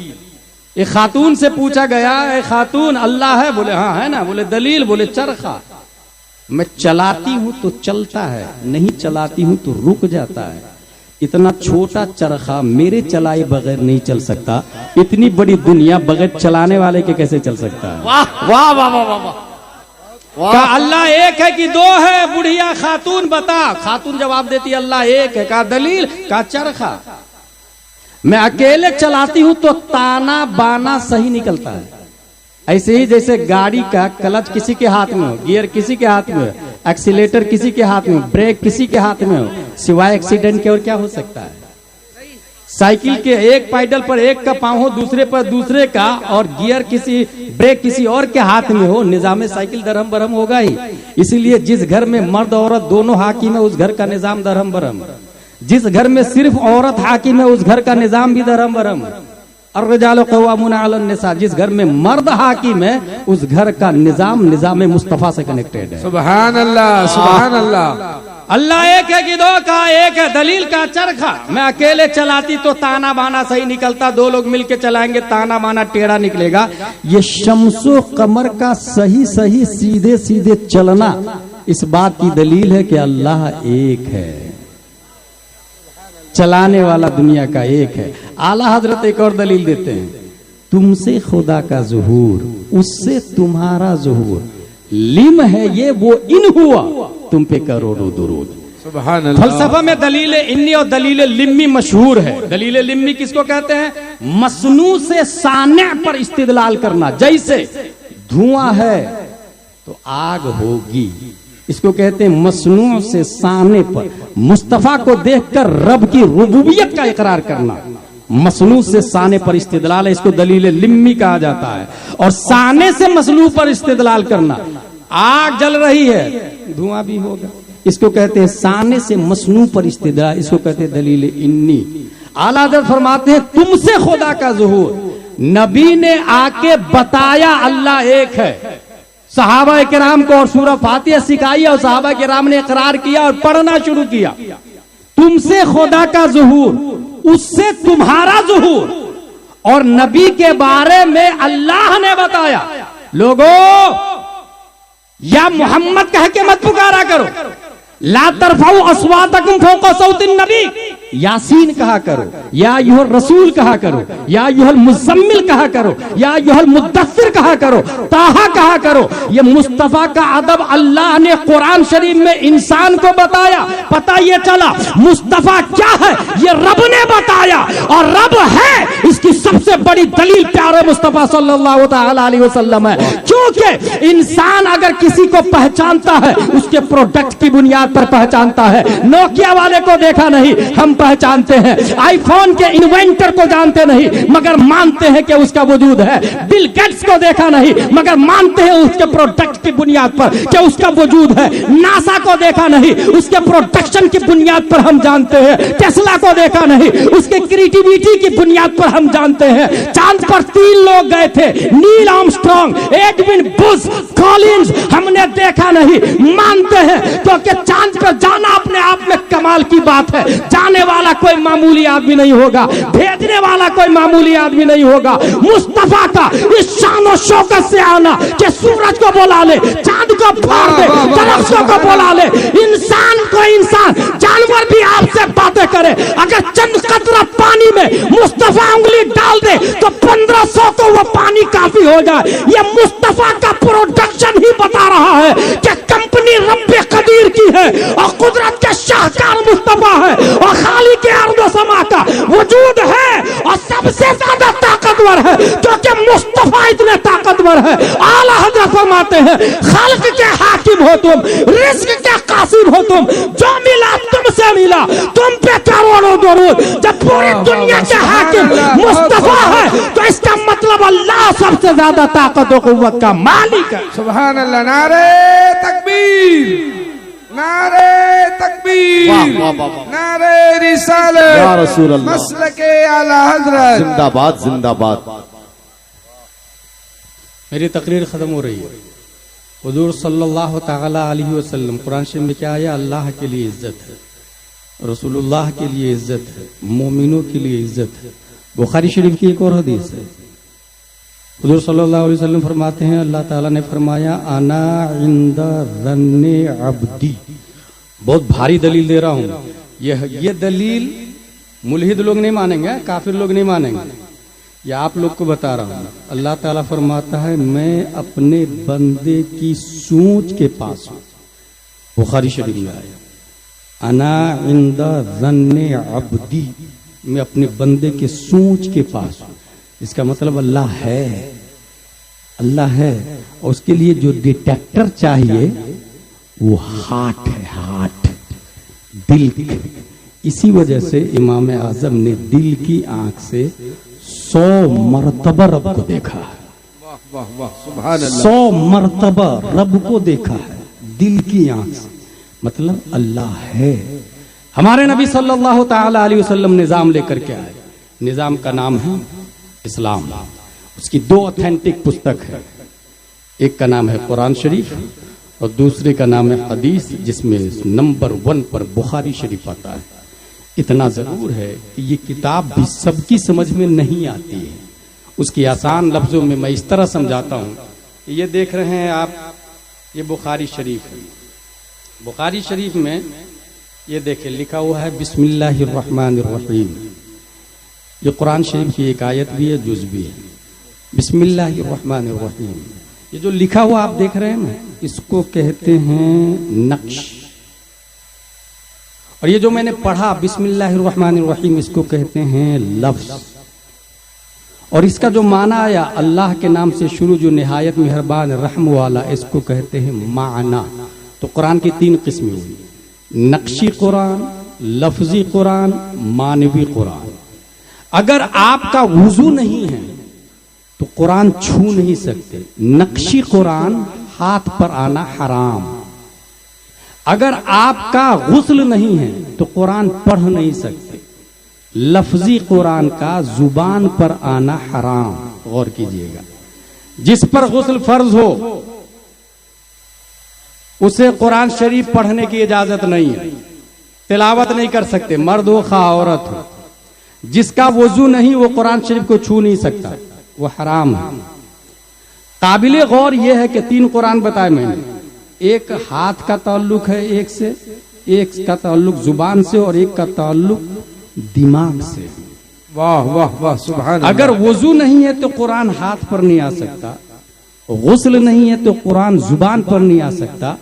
Speaker 1: एक खातून से पूछा गया, ए खातून अल्लाह है? बोले हाँ है ना। बोले दलील? बोले चरखा। मैं चलाती हूं तो चलता है, नहीं चलाती हूं तो रुक जाता है। इतना छोटा चरखा मेरे चलाए बगैर नहीं चल सकता, इतनी बड़ी दुनिया बगैर चलाने वाले के कैसे चल सकता है?
Speaker 3: वाह वाह वाह वाह वाह वाह।
Speaker 1: कहा अल्लाह एक है कि दो है? बुढ़िया खातून बता। खातून जवाब देती अल्लाह एक है। कहा दलील? कहा चरखा। मैं अकेले चलाती हूं तो ताना बाना सही निकलता है। ऐसे ही जैसे गाड़ी का क्लच किसी के हाथ में हो, गियर किसी के हाथ में हो, एक्सीलेटर किसी के हाथ में हो, ब्रेक किसी के हाथ में हो, सिवाय एक्सीडेंट के और क्या हो सकता है? साइकिल के एक पैडल पर एक का पांव हो, दूसरे पर दूसरे का, और गियर किसी, ब्रेक किसी और के हाथ में हो, निजाम साइकिल दरहम बरहम होगा ही। इसीलिए जिस घर में मर्द औरत दोनों हाकिम है उस घर का निजाम दरहम बरहम। जिस घर में सिर्फ औरत हाकिम है उस घर का निजाम भी दरहम बरहम। अर्रिजालु क़व्वामूना अलन निसा, जिस घर में मर्द हाकिम है उस घर का निजाम मुस्तफा से कनेक्टेड है।
Speaker 2: सुभान अल्लाह, सुभान अल्लाह।
Speaker 1: अल्लाह एक है कि दो? का एक है। दलील? का चरखा। मैं अकेले चलाती तो ताना बाना सही निकलता, दो लोग मिलके चलाएंगे ताना बाना टेढ़ा निकलेगा। ये शम्सो कमर का सही सही सीधे सीधे चलना इस बात की दलील है कि अल्लाह एक है, चलाने वाला दुनिया का एक है। आला हजरत एक और दलील देते हैं, तुमसे खुदा का ज़ुहूर, उससे तुम्हारा ज़ुहूर, लिम है ये वो इन हुआ, तुम पे करोड़ों दुरूद।
Speaker 2: सुभान अल्लाह।
Speaker 1: फलसफा में दलील इन्नी और दलील लिम्मी मशहूर है। दलील लिम्मी किसको कहते हैं? मसनू से साने पर इस्तिदलाल करना। जैसे धुआं है तो आग होगी, इसको कहते हैं मसनू से साने पर। मुस्तफा को देखकर रब की रुबूबियत का इकरार करना मसनू से साने पर इस्तिदलाल है, इसको दलील लिम्मी कहा जाता है। और साने से मसनू पर इस्तिदलाल करना, आग जल रही है धुआं भी होगा, इसको कहते हैं साने से मसनू पर इस्तिदलाल, इसको कहते हैं दलील इन्नी। आला हज़रत फरमाते हैं तुमसे खुदा का ज़ुहूर, नबी ने आके बताया अल्लाह एक है। सहाबा किराम को और सूरह फातिहा सिखाई और सहाबा किराम ने इकरार किया और पढ़ना शुरू किया। तुमसे खुदा का ज़ुहूर, उससे तुम्हारा ज़ुहूर, और नबी के बारे में अल्लाह ने बताया। लोगों या मोहम्मद कह के मत पुकारा करो, ला तरफाउ अस्वातकुम फौका सौतिन नबी, यासीन कहा करो, या अय्युहर रसूल कहा करो, या अय्युहल मुज़म्मिल कहा करो, या अय्युहल मुद्दस्सिर कहा करो, ताहा कहा करो। ये मुस्तफा का अदब अल्लाह ने कुरान शरीफ में इंसान को बताया। पता ये चला मुस्तफा क्या है ये रब ने बताया, और रब है इसकी सबसे बड़ी दलील प्यारे मुस्तफा सल्लल्लाहु तआला अलैहि वसल्लम है। क्योंकि इंसान अगर किसी को पहचानता है उसके प्रोडक्ट की बुनियाद पर पहचानता है। नोकिया वाले को देखा नहीं, हम पहचानते हैं। आईफोन के इन्वेंटर को जानते नहीं मगर मानते हैं कि उसका वजूद है। बिल गेट्स को देखा नहीं मगर मानते हैं उसके प्रोडक्ट की बुनियाद पर कि उसका वजूद है। नासा को देखा नहीं, उसके प्रोडक्शन की बुनियाद पर हम जानते हैं। टेस्ला को देखा नहीं, उसके क्रिएटिविटी की बुनियाद पर हम जानते हैं। चांद पर 3 लोग गए थे, Neil Armstrong, Edwin Bush, Collins, हमने देखा नहीं, मानते हैं क्योंकि चांद पर जाना अपने आप में कमाल की बात है। जाने वाला कोई मामूली आदमी नहीं होगा, भेजने वाला कोई मामूली आदमी नहीं होगा। मुस्तफा का इस शान और शौकत से आना कि सूरज को बुला ले, चांद को फाड़ दे, दरख्तों को बुला ले, इंसान को इंसान, जानवर भी आपसे बातें करे। अगर चंद कतरा पानी में मुस्तफा उंगली डाल दे तो 1500 को वो पानी काफी हो जाए। ये मुस्तफा का प्रोडक्शन ही बता रहा है कि कंपनी रब्बे कदीर की है और कुदरत के शाहकार मुस्तफा है और खाली के अर्द समा का वजूद है और सबसे ज्यादा ताकतवर है क्योंकि मुस्तफा इतने ताकतवर है। आला हज़रत फरमाते हैं खालिक के हाकिम हो तुम, रिज़्क़ के कासिम हो तुम, जो मिला तुमसे मिला, तुम पे करोड़ों दुरूद। जब पूरी दुनिया के हाकिम मुस्तफा है तो इसका मतलब अल्लाह सबसे ज्यादा ताकत और कुव्वत का मालिक है।
Speaker 2: सुभान अल्लाह, नारे तकबीर। नारे तकबीर,
Speaker 3: वाह, वाह, वाह, वाह।
Speaker 2: नारे
Speaker 3: या
Speaker 2: रिसालत,
Speaker 3: रसूल अल्लाह।
Speaker 2: मसलके आला हजरत।
Speaker 3: जिंदाबाद जिंदाबाद।
Speaker 1: मेरी तकरीर ख़त्म हो रही है। हुजूर सल्लल्लाहु ताला अलैहि वसल्लम, कुरान शरीफ में क्या आया? अल्लाह के लिए इज्जत है, रसूलुल्लाह के लिए इज्जत है, मोमिनों के लिए इज्जत है। बुखारी शरीफ की एक और हदीस है, हुजूर सल्लल्लाहु अलैहि वसल्लम फरमाते हैं, अल्लाह ताला ने फरमाया, आना इंदा रन्ने अब्दी। बहुत भारी दलील दे रहा हूं। ये दलील मुल्हिद लोग नहीं मानेंगे, काफिर लोग नहीं मानेंगे, ये आप लोग को बता रहा हूं। अल्लाह ताला फरमाता है, मैं अपने बंदे की सूंच के पास हूं। बुखारी शरीफ में आया, अना इंदा रन्ने अब्दी, मैं अपने बंदे के सूंच के पास हूं। इसका मतलब अल्लाह है, अल्लाह है, और उसके लिए जो डिटेक्टर चाहिए वो हार्ट है, हार्ट, दिल। इसी वजह से इमाम आजम ने दिल की आंख से 100 मरतबा रब को देखा है।
Speaker 2: वाह वाह वाह, सुभान अल्लाह।
Speaker 1: 100 मरतबा रब को देखा है दिल की आंख से, मतलब अल्लाह है। हमारे नबी सल्लल्लाहु ताला अलैहि वसल्लम निजाम लेकर के आए। निजाम का नाम है इस्लाम। उसकी 2 ऑथेंटिक पुस्तक है, एक का नाम है कुरान शरीफ और दूसरे का नाम है हदीस, जिसमें नंबर 1 पर बुखारी शरीफ आता है। इतना जरूर है कि ये किताब भी सबकी समझ में नहीं आती है। उसकी आसान लफ्जों में मैं इस तरह समझाता हूं। ये देख रहे हैं आप, ये बुखारी शरीफ है। बुखारी शरीफ में ये देखें, लिखा हुआ है बिस्मिल्लाहिर्रहमानिर्रहीम। ये कुरान शरीफ की एक आयत भी है, जुज भी है, बिस्मिल्लाहिर्रहमानिर्रहीम। ये जो लिखा हुआ आप देख रहे हैं ना, इसको कहते हैं नक्श। और ये जो मैंने पढ़ा बिस्मिल्लाहिर्रहमानिर्रहीम, इसको कहते हैं लफ्ज। और इसका जो माना आया, अल्लाह के नाम से शुरू, जो निहायत मेहरबान रहम वाला, इसको कहते हैं माना। तो कुरान की 3 किस्में हुई, नक्शी कुरान, लफ्जी कुरान, मानवी कुरान। अगर आपका वुजू नहीं है तो कुरान छू नहीं सकते। नक्शी कुरान, हाथ पर आना हराम। अगर आपका गुस्ल नहीं है तो कुरान पढ़ नहीं सकते। लफ्जी कुरान का जुबान पर आना हराम। गौर कीजिएगा, जिस पर गुस्ल फर्ज हो उसे कुरान शरीफ पढ़ने की इजाजत नहीं है, तिलावत नहीं कर सकते, मर्द हो खा औरत हो। जिसका वजू नहीं वो कुरान शरीफ को छू नहीं सकता, वो हराम है। काबिले गौर यह है कि 3 कुरान बताए मैंने, एक हाथ का ताल्लुक है एक से, एक का ताल्लुक जुबान से और एक का ताल्लुक दिमाग से।
Speaker 2: वाह वाह वाह, सुभान अल्लाह।
Speaker 1: अगर वजू नहीं है तो कुरान हाथ पर नहीं आ सकता, गुस्ल नहीं है तो कुरान जुबान पर नहीं आ सकता,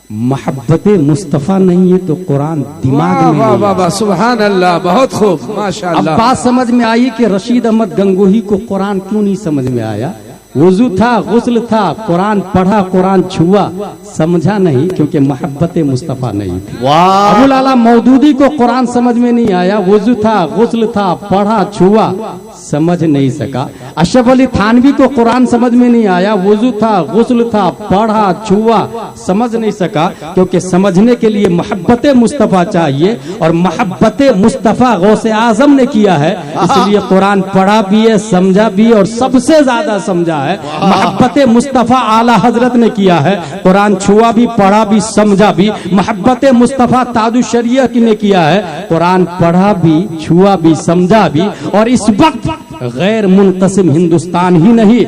Speaker 1: मोहब्बत मुस्तफा नहीं है तो कुरान दिमाग में
Speaker 2: वाह
Speaker 1: नहीं
Speaker 2: वाह
Speaker 1: आ
Speaker 2: वाह, सुभान अल्लाह, बहुत खूब,
Speaker 1: अब
Speaker 2: माशाअल्लाह।
Speaker 1: बात समझ में आई कि रशीद अहमद गंगोही को कुरान क्यों नहीं समझ में आया। वुजू था, गुस्ल था, कुरान पढ़ा, कुरान छुआ, समझा नहीं, क्योंकि मोहब्बत मुस्तफा नहीं थी।
Speaker 3: वाह,
Speaker 1: अबुल आला मौदूदी को कुरान समझ में नहीं आया, वुजू था, गुस्ल था, पढ़ा, छुआ, समझ नहीं सका। अशरफ अली थानवी को कुरान समझ में नहीं आया, वुजू था, गुस्ल था, पढ़ा, छुआ, समझ नहीं सका, क्योंकि समझने के लिए मोहब्बत मुस्तफा चाहिए, और मोहब्बत मुस्तफा गौसे आजम ने किया है, इसलिए कुरान पढ़ा भी है, समझा भी है, और सबसे ज्यादा समझा है। मोहब्बत मुस्तफा आला हजरत ने किया है, कुरान छुआ भी, पढ़ा भी, समझा भी। मोहब्बत मुस्तफा ताजु शरिया ने किया है, कुरान पढ़ा भी, छुआ भी, समझा भी। और इस वक्त गैर मुनक़सिम हिंदुस्तान ही नहीं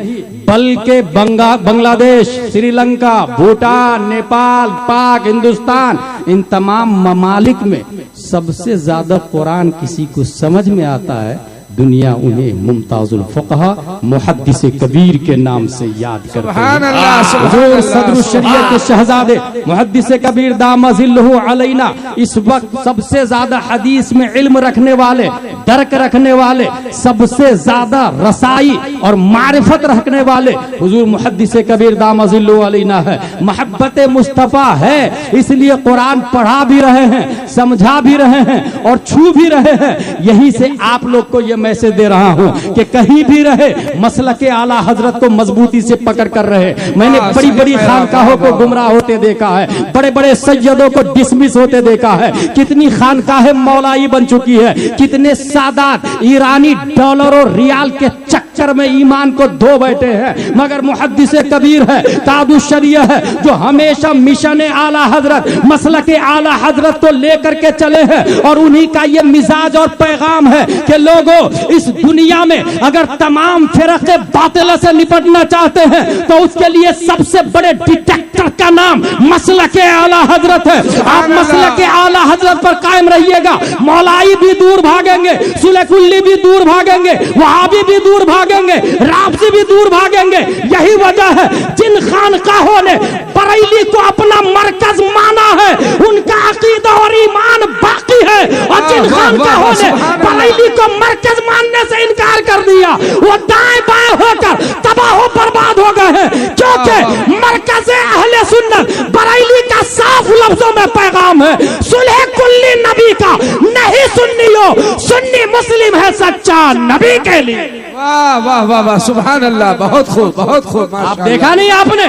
Speaker 1: बल्कि बांग्लादेश, श्रीलंका, भूटान, नेपाल, पाक, हिंदुस्तान, इन तमाम ममालिक में सबसे ज्यादा कुरान किसी को समझ में आता है, दुनिया उन्हें मुमताजुल फुक़हा मुहद्दिस कबीर के नाम से याद करती है।
Speaker 2: सुभान अल्लाह, सुभान
Speaker 1: हुजूर
Speaker 2: अल्लाह,
Speaker 1: सदरुल शरीयत के शहजादे मुहद्दिस कबीर दामजिल्लहु अलैना इस वक्त सबसे ज्यादा हदीस में इल्म रखने वाले, दरक रखने वाले, सबसे ज्यादा रसाई और मारिफत रखने वाले हुजूर मुहद्दिस कबीर दामजिल्लहु अलैना है। मोहब्बत मुस्तफा है, इसलिए कुरान पढ़ा भी रहे हैं, समझा भी रहे हैं और छू भी रहे हैं। यहीं से आप लोग को यह मैसेज दे रहा हूँ कि कहीं भी रहे मसलक आला हजरत को मजबूती से पकड़ कर रहे। मैंने बड़ी बड़ी खानकाहों को गुमराह होते देखा है, बड़े बड़े सैयदों को डिसमिस होते देखा है। कितनी खानकाहें मौलाई बन चुकी है, कितने सादात ईरानी डॉलर और रियाल के चक्कर में ईमान को धो बैठे हैं। मगर मुहद्दिस कबीर है, तादु शरिया है, जो हमेशा मिशन आला हजरत, मसलक आला हजरत को लेकर के चले हैं। और उन्हीं का ये मिजाज और पैगाम है कि लोगों, इस दुनिया में अगर तमाम फिरके बातिल से निपटना चाहते हैं तो उसके लिए सबसे बड़े डिटेक्टर का नाम मसलक आला हजरत है। आप मसलक आला हजरत पर कायम रहिएगा, मौलाई भी दूर भागेंगे, सुलेकुल्ली भी दूर भागेंगे, वहाबी भी दूर भागेंगे, राफजी भी दूर भागेंगे। यही वजह है जिन खानकाहों ने बरेली को अपना मरकज माना है उनका अकीदा और ईमान बाकी है, और जिन खानकाहों ने बरेली को मरकज मानने से इनकार कर दिया वो दाएं बाएं होकर तबाह हो बर्बाद हो गए हैं। क्योंकि मरकज अहले सुन्नत बरेली का साफ लफ्जों में पैगाम है, सुलह कुल्ली नबी का नहीं सुन्नी हो, सुन्नी मुस्लिम है सच्चा नबी के लिए।
Speaker 2: वाह वाह वाह वाह, सुभान अल्लाह, बहुत खूब बहुत खूब।
Speaker 1: आप देखा नहीं आपने,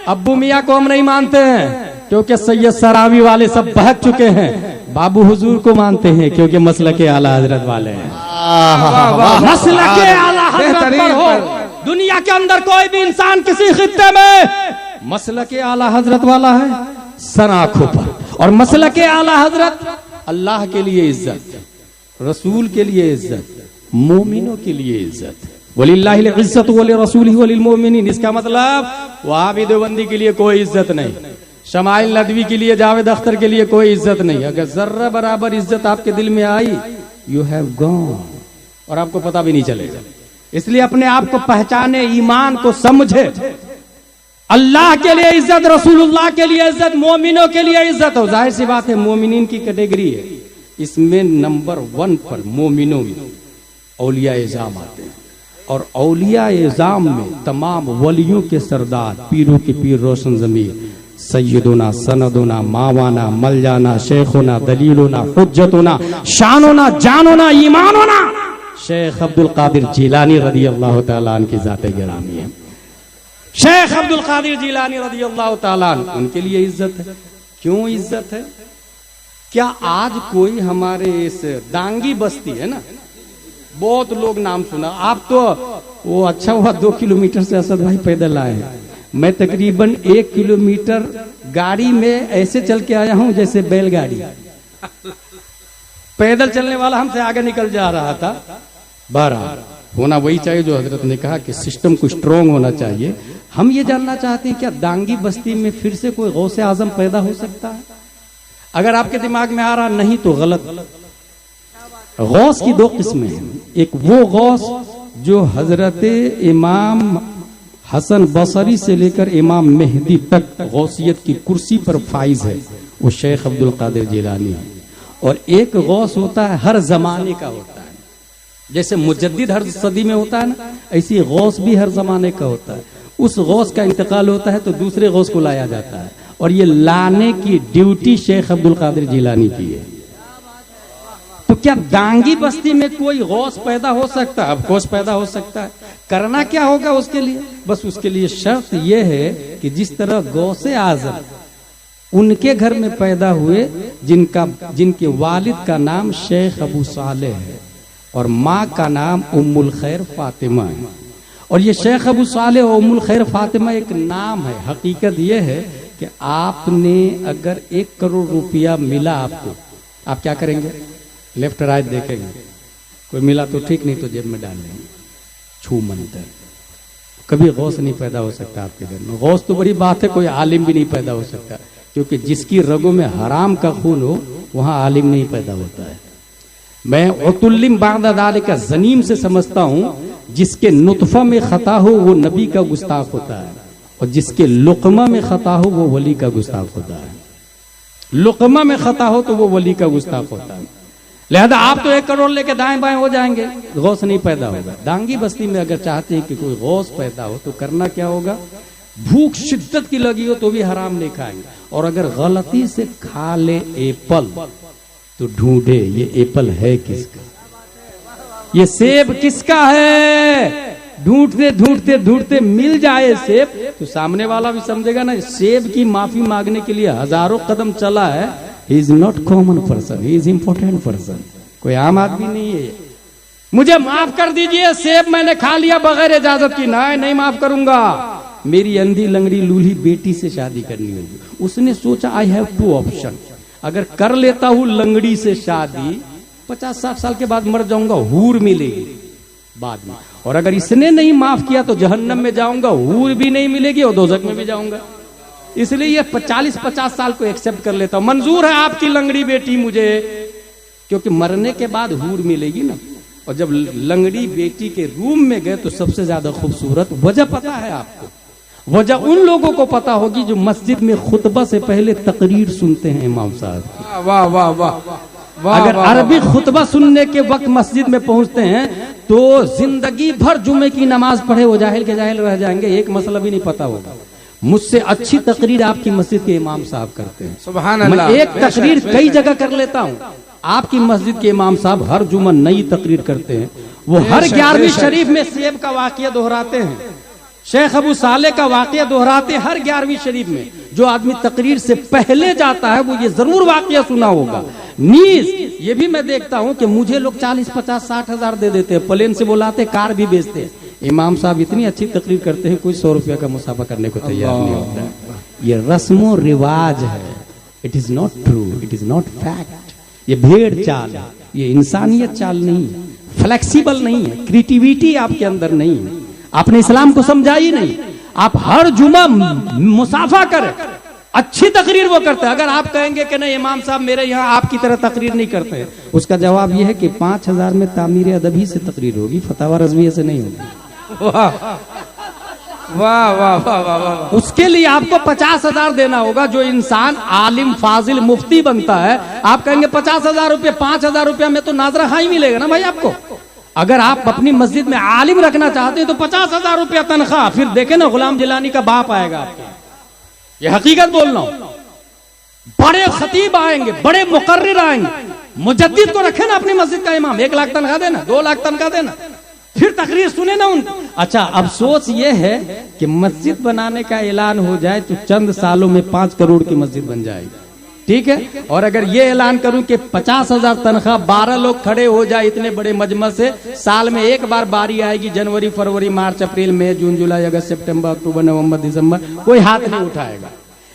Speaker 1: अब्बू मियाँ को हम नहीं मानते हैं क्योंकि सैयद सरावी वाले सब बहक चुके हैं। बाबू हुजूर को मानते हैं क्योंकि मसलक आला हजरत वाले हैं। मसलक आला हजरत पर हो, दुनिया के अंदर कोई भी इंसान किसी खित्ते में मसलक आला हजरत वाला है सर आंखों पर। और मसलक आला हजरत अल्लाह के लिए इज्जत, रसूल के लिए इज्जत, मोमिनों के लिए इज्जत। वलिल्लाहिल इज्जत वली रसूलिही वलिल मोमिनीन। इसका मतलब वहाबी देवबंदी के लिए कोई इज्जत नहीं, शमाइल नदवी के लिए, जावेद अख्तर के लिए कोई इज्जत नहीं। अगर जर्रा बराबर इज्जत आपके दिल में आई, यू हैव गॉन, और आपको पता भी नहीं चलेगा। इसलिए अपने आप को पहचाने, ईमान को समझे। अल्लाह के लिए इज्जत, रसूलुल्लाह के लिए इज्जत, मोमिनों के लिए इज्जत। और जाहिर सी बात है मोमिनीन की कैटेगरी है, इसमें नंबर 1 पर मोमिनों में औलिया इज़ाम आते हैं। और औलिया इज़ाम में तमाम वलियों के सरदार, पीरों के पीर, रोशन ज़मीर, सैयदुना, सनदुना, मावाना, मलजाना, शेखुना, दलीलुना, हुज्जतुना, शानुना, जानोना, ईमानुना, शेख अब्दुल कादिर जिलानी रदी अल्लाह तआला अन्हु की ज़ात गिरामी है। शेख अब्दुल कादिर जिलानी रदी अल्लाह तआला अन्हु, उनके लिए इज्जत है। क्यों इज्जत है? क्या आज कोई हमारे इस दांगी बस्ती है ना, बहुत लोग नाम सुना, आप तो वो अच्छा हुआ 2 किलोमीटर से असद भाई पैदल आए। मैं तकरीबन 1 किलोमीटर गाड़ी में ऐसे चल के आया हूं जैसे बैलगाड़ी। पैदल चलने वाला हमसे आगे निकल जा रहा था। बहरहाल होना वही चाहिए जो हजरत ने कहा कि सिस्टम को स्ट्रोंग होना चाहिए। हम ये जानना चाहते हैं क्या दांगी बस्ती में फिर से कोई गौसे आजम पैदा हो सकता है? अगर आपके दिमाग में आ रहा नहीं तो गलत। गौस की 2 किस्में हैं। एक वो गौस जो हजरत इमाम हसन बसरी से लेकर इमाम मेहदी तक गौसियत की कुर्सी पर फाइज है, वो शेख अब्दुल कादिर जिलानी है। और एक गौस होता है हर जमाने का होता है, जैसे मुजद्दिद हर सदी में होता है ना, ऐसी गौस भी हर जमाने का होता है। उस गौस का इंतकाल होता है तो दूसरे गौस को लाया जाता है, और ये लाने की ड्यूटी शेख अब्दुल कादिर जिलानी की है। तो क्या दांगी बस्ती में कोई गौस पैदा हो सकता है? ऑफ कोर्स पैदा हो सकता है। करना क्या होगा उसके लिए? बस उसके लिए शर्त यह है कि जिस तरह गौसे आजम उनके घर में पैदा हुए जिनके वालिद का नाम शेख अबू सालेह है और माँ का नाम उम्मुल खैर फातिमा है। और ये शेख अबू सालेह और उम्मुल खैर फातिमा एक नाम है। हकीकत यह है कि आपने अगर 1 करोड़ रुपया मिला आपको, आप क्या करेंगे? लेफ्ट राइट देखेंगे, कोई मिला तो ठीक, नहीं तो जेब में डाल लेंगे। छू मंतर। कभी गौस नहीं पैदा हो सकता आपके घर में। गौस तो बड़ी बात है, कोई आलिम भी नहीं पैदा हो सकता, क्योंकि जिसकी रगों में हराम का खून हो वहां आलिम नहीं पैदा होता है। मैं उतुल्लिम बादा दाले का जनीम से समझता हूं, जिसके नुतफा में खता हो वो नबी का गुस्ताख होता है, और जिसके लुकमा में खता हो वो वली का गुस्ताख होता है। लुकमा में खता हो तो वो वली का गुस्ताख होता है। लिहाजा आप तो 1 करोड़ लेके दाएं बाएं हो जाएंगे, गौस नहीं पैदा होगा। दांगी बस्ती में अगर चाहते हैं कि कोई गौस पैदा हो तो करना क्या होगा? भूख शिद्दत की लगी हो तो भी हराम नहीं खाएंगे, और अगर गलती से खा ले एप्पल तो ढूंढे ये एप्पल है किसका। ये सेब किसका है? ढूंढते ढूंढते ढूंढते मिल जाए सेब तो सामने वाला भी समझेगा ना, सेब की माफी मांगने के लिए हजारों कदम चला है। He is not common person, he is important person, कोई आम आदमी नहीं है। मुझे माफ कर दीजिए, सेब मैंने खा लिया बगैर इजाजत की। नहीं माफ करूंगा, मेरी अंधी लंगड़ी लूली बेटी से शादी करनी होगी। उसने सोचा आई हैव टू ऑप्शन, अगर कर लेता हूं लंगड़ी से शादी 50-60 साल के बाद मर जाऊंगा, हूर मिलेगी बाद में, और अगर इसने नहीं माफ किया तो जहन्नम में जाऊंगा, हूर भी नहीं मिलेगी और दोजख में भी जाऊंगा। इसलिए ये 40-50 साल को एक्सेप्ट कर लेता हूं, मंजूर है आपकी लंगड़ी बेटी मुझे, क्योंकि मरने के बाद हूर मिलेगी ना। और जब लंगड़ी बेटी के रूम में गए तो सबसे ज्यादा खूबसूरत वजह पता है आपको? वजह उन लोगों को पता होगी जो मस्जिद में खुतबा से पहले तकरीर सुनते हैं इमाम साहब।
Speaker 2: वाह वाह वाह वाह।
Speaker 1: अगर अरबी खुतबा सुनने के वक्त मस्जिद में पहुंचते हैं तो जिंदगी भर जुमे की नमाज पढ़े वो जाहिल के जाहिल रह जाएंगे, एक मसला भी नहीं पता होगा। मुझसे अच्छी तकरीर आपकी मस्जिद के इमाम साहब करते हैं।
Speaker 2: सुभान अल्लाह।
Speaker 1: मैं एक तकरीर कई जगह कर लेता हूँ, आपकी मस्जिद के इमाम साहब हर जुमा नई तकरीर करते हैं। वो हर 11वीं शरीफ में सेब का वाकया दोहराते हैं, शेख अबू साले का वाकया दोहराते हैं हर 11वीं शरीफ में। जो आदमी तकरीर से पहले जाता है वो ये जरूर वाकया सुना होगा। नीज ये भी मैं देखता हूँ कि मुझे लोग 40-50-60 हजार दे देते हैं, प्लेन से बुलाते, कार भी बेचते हैं। इमाम साहब इतनी अच्छी तकरीर करते हैं, कोई 100 रुपया का मुसाफा करने को तैयार नहीं होता है। ये रस्मो रिवाज है, it is not true, it is not fact. ये भेड़ चाल है, ये इंसानियत चाल नहीं है, फ्लेक्सिबल नहीं है, क्रिएटिविटी आपके अंदर नहीं है, आपने इस्लाम को समझा ही नहीं। आप हर जुमा मुसाफा करें, अच्छी तकरीर वो करते हैं। अगर आप कहेंगे कि नहीं इमाम साहब मेरे यहाँ आपकी तरह तकरीर नहीं करते हैं, उसका जवाब यह है कि 5000 में तामीर अदबी से तकरीर होगी, फतावा रज़विया से नहीं होगी।
Speaker 2: वाह वाह वाह वाह वाह वाह।
Speaker 1: उसके लिए आपको 50,000 देना होगा। जो इंसान आलिम फाजिल मुफ्ती बनता है, आप कहेंगे 50,000 रुपये, 5,000 रुपया में तो नाजरा हाई मिलेगा ना भाई आपको। अगर आप अपनी मस्जिद में आलिम रखना चाहते हैं तो 50,000 रुपया तनख्वाह, फिर देखे ना गुलाम जिलानी का बाप आएगा आपके, ये हकीकत बोल रहा हूं। बड़े खतीब आएंगे, बड़े मुकर्रिर आएंगे, मुजद्दिद को रखे ना अपनी मस्जिद का इमाम, 1 लाख तनख्वाह देना, 2 लाख तनख्वाह देना, फिर तकरीर सुने ना उनको। अच्छा, अफसोस ये है कि मस्जिद बनाने का ऐलान हो जाए तो चंद सालों में 5 करोड़ की मस्जिद बन जाएगी, ठीक है। और अगर ये ऐलान करूं कि 50,000 तनख्वाह, 12 लोग खड़े हो जाए इतने बड़े मजमा से, साल में एक बार बारी आएगी, जनवरी फरवरी मार्च अप्रैल मई जून जुलाई अगस्त सितंबर अक्टूबर नवंबर दिसंबर, कोई हाथ नहीं उठाएगा।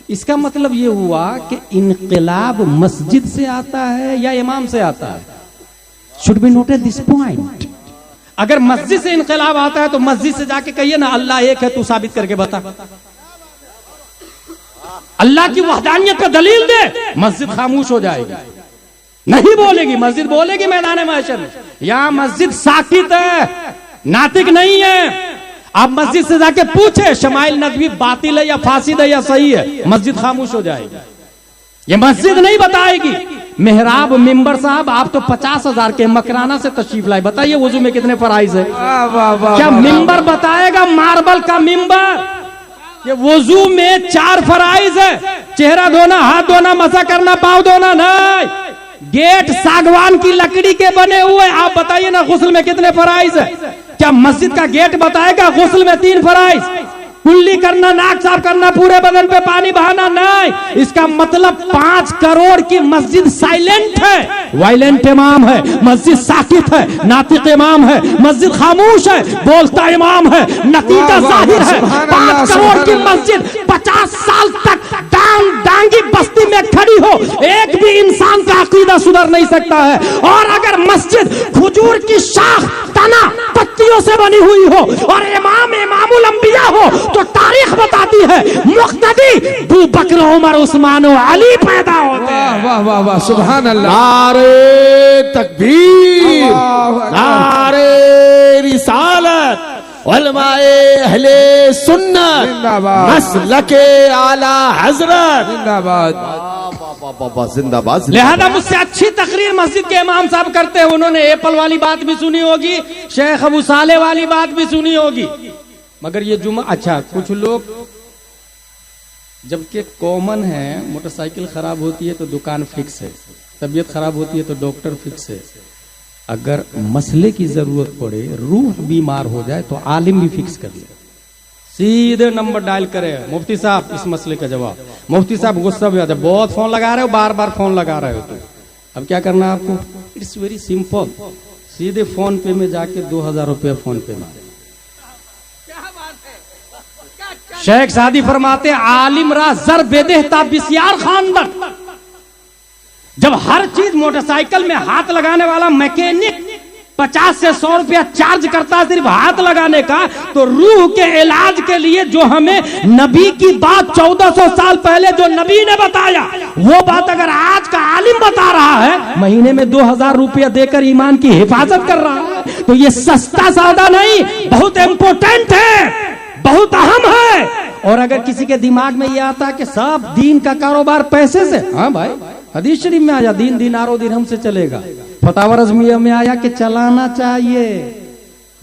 Speaker 1: इसका मतलब ये हुआ कि इनकलाब मस्जिद से आता है या इमाम से आता है? Should be noted this point. अगर मस्जिद से इनकलाब आता है तो मस्जिद से जाके कहिए ना अल्लाह एक है, तू साबित करके बता, अल्लाह की वहदानियत पे दलील दे। मस्जिद खामोश हो जाएगी, नहीं बोलेगी। मस्जिद बोलेगी मैदान महशर में, यहां मस्जिद साकित है, नातिक नहीं है। आप मस्जिद से जाके पूछे शमाइल नबवी बातिल है या फासिद है या सही है, मस्जिद खामोश हो जाएगी। ये मस्जिद नहीं बताएगी। मेहराब मिंबर साहब आप तो 50,000 के मकराना से तशरीफ लाए, बताइए वजू में कितने फराइज है? क्या मिंबर बताएगा? मार्बल का मिंबर। ये वजू में 4 फराइज है, चेहरा धोना, हाथ धोना, मसा करना, पाँव धोना नहीं। गेट सागवान की लकड़ी के बने हुए, आप बताइए ना गुस्ल में कितने फराइज है? क्या मस्जिद का गेट बताएगा गुस्ल में 3 फराइज? कुल्ली करना, नाक साफ करना, पूरे बदन पे पानी बहाना नहीं। इसका मतलब 5 करोड़ की मस्जिद साइलेंट है, वायलेंट इमाम है, मस्जिद साकित है, नातिक इमाम है, मस्जिद खामोश है, बोलता इमाम है, नतीजा जाहिर है। 5 करोड़ की मस्जिद 50 साल तक डांगी बस्ती में खड़ी हो, एक भी इंसान का अकीदा सुधर नहीं सकता है। और अगर मस्जिद खजूर की शाख, तना, पत्तियों से बनी हुई हो और इमाम इमामुल अंबिया हो तो तारीख बताती है मुक्तदी अबू बकर, उमर, उस्मान और अली पैदा होते हैं।
Speaker 2: वाह वाह वाह, सुभान अल्लाह।
Speaker 3: नारे तकबीर, नारे रिसालत, उलमाए अहले सुन्नत,
Speaker 2: जिंदाबाद,
Speaker 3: मसलके आला हजरत,
Speaker 2: जिंदाबाद,
Speaker 3: जिंदाबाद।
Speaker 1: लिहाजा मुझसे अच्छी तकरीर मस्जिद के इमाम साहब करते हैं। उन्होंने एप्पल वाली बात भी सुनी होगी, शेख अबू साले वाली बात भी सुनी होगी, मगर ये जुमा। अच्छा, कुछ लोग जबकि कॉमन है, मोटरसाइकिल खराब होती है तो दुकान फिक्स है, तबीयत खराब होती है तो डॉक्टर फिक्स है, अगर मसले की जरूरत पड़े, रूह बीमार हो जाए तो आलिम भी फिक्स कर ले, सीधे नंबर डायल करे, मुफ्ती साहब इस मसले का जवाब। मुफ्ती साहब गुस्सा भी आता है, बहुत फोन लगा रहे हो, बार बार फोन लगा रहे हो, तो अब क्या करना है आपको? इट्स वेरी सिंपल, सीधे फोन पे में जाके 2000 रुपया फोन पे मारे। शेख सादी फरमाते आलिम रा जर बेदेहता बिसियार खानदन, जब हर चीज मोटरसाइकिल में हाथ लगाने वाला मैकेनिक 50 से 100 रुपया चार्ज करता है सिर्फ हाथ लगाने का, तो रूह के इलाज के लिए जो हमें नबी की बात 1400 साल पहले जो नबी ने बताया, वो बात अगर आज का आलिम बता रहा है, महीने में 2000 रुपया देकर ईमान की हिफाजत कर रहा है, तो ये सस्ता सौदा नहीं, बहुत इंपॉर्टेंट है, बहुत अहम है। और अगर किसी के दिमाग में ये आता है कि सब दीन का कारोबार पैसे से, हाँ भाई हदीस शरीफ में आया दीन दिनारो दिरहम से चलेगा, फतावा रज़मिया में आया कि चलाना चाहिए,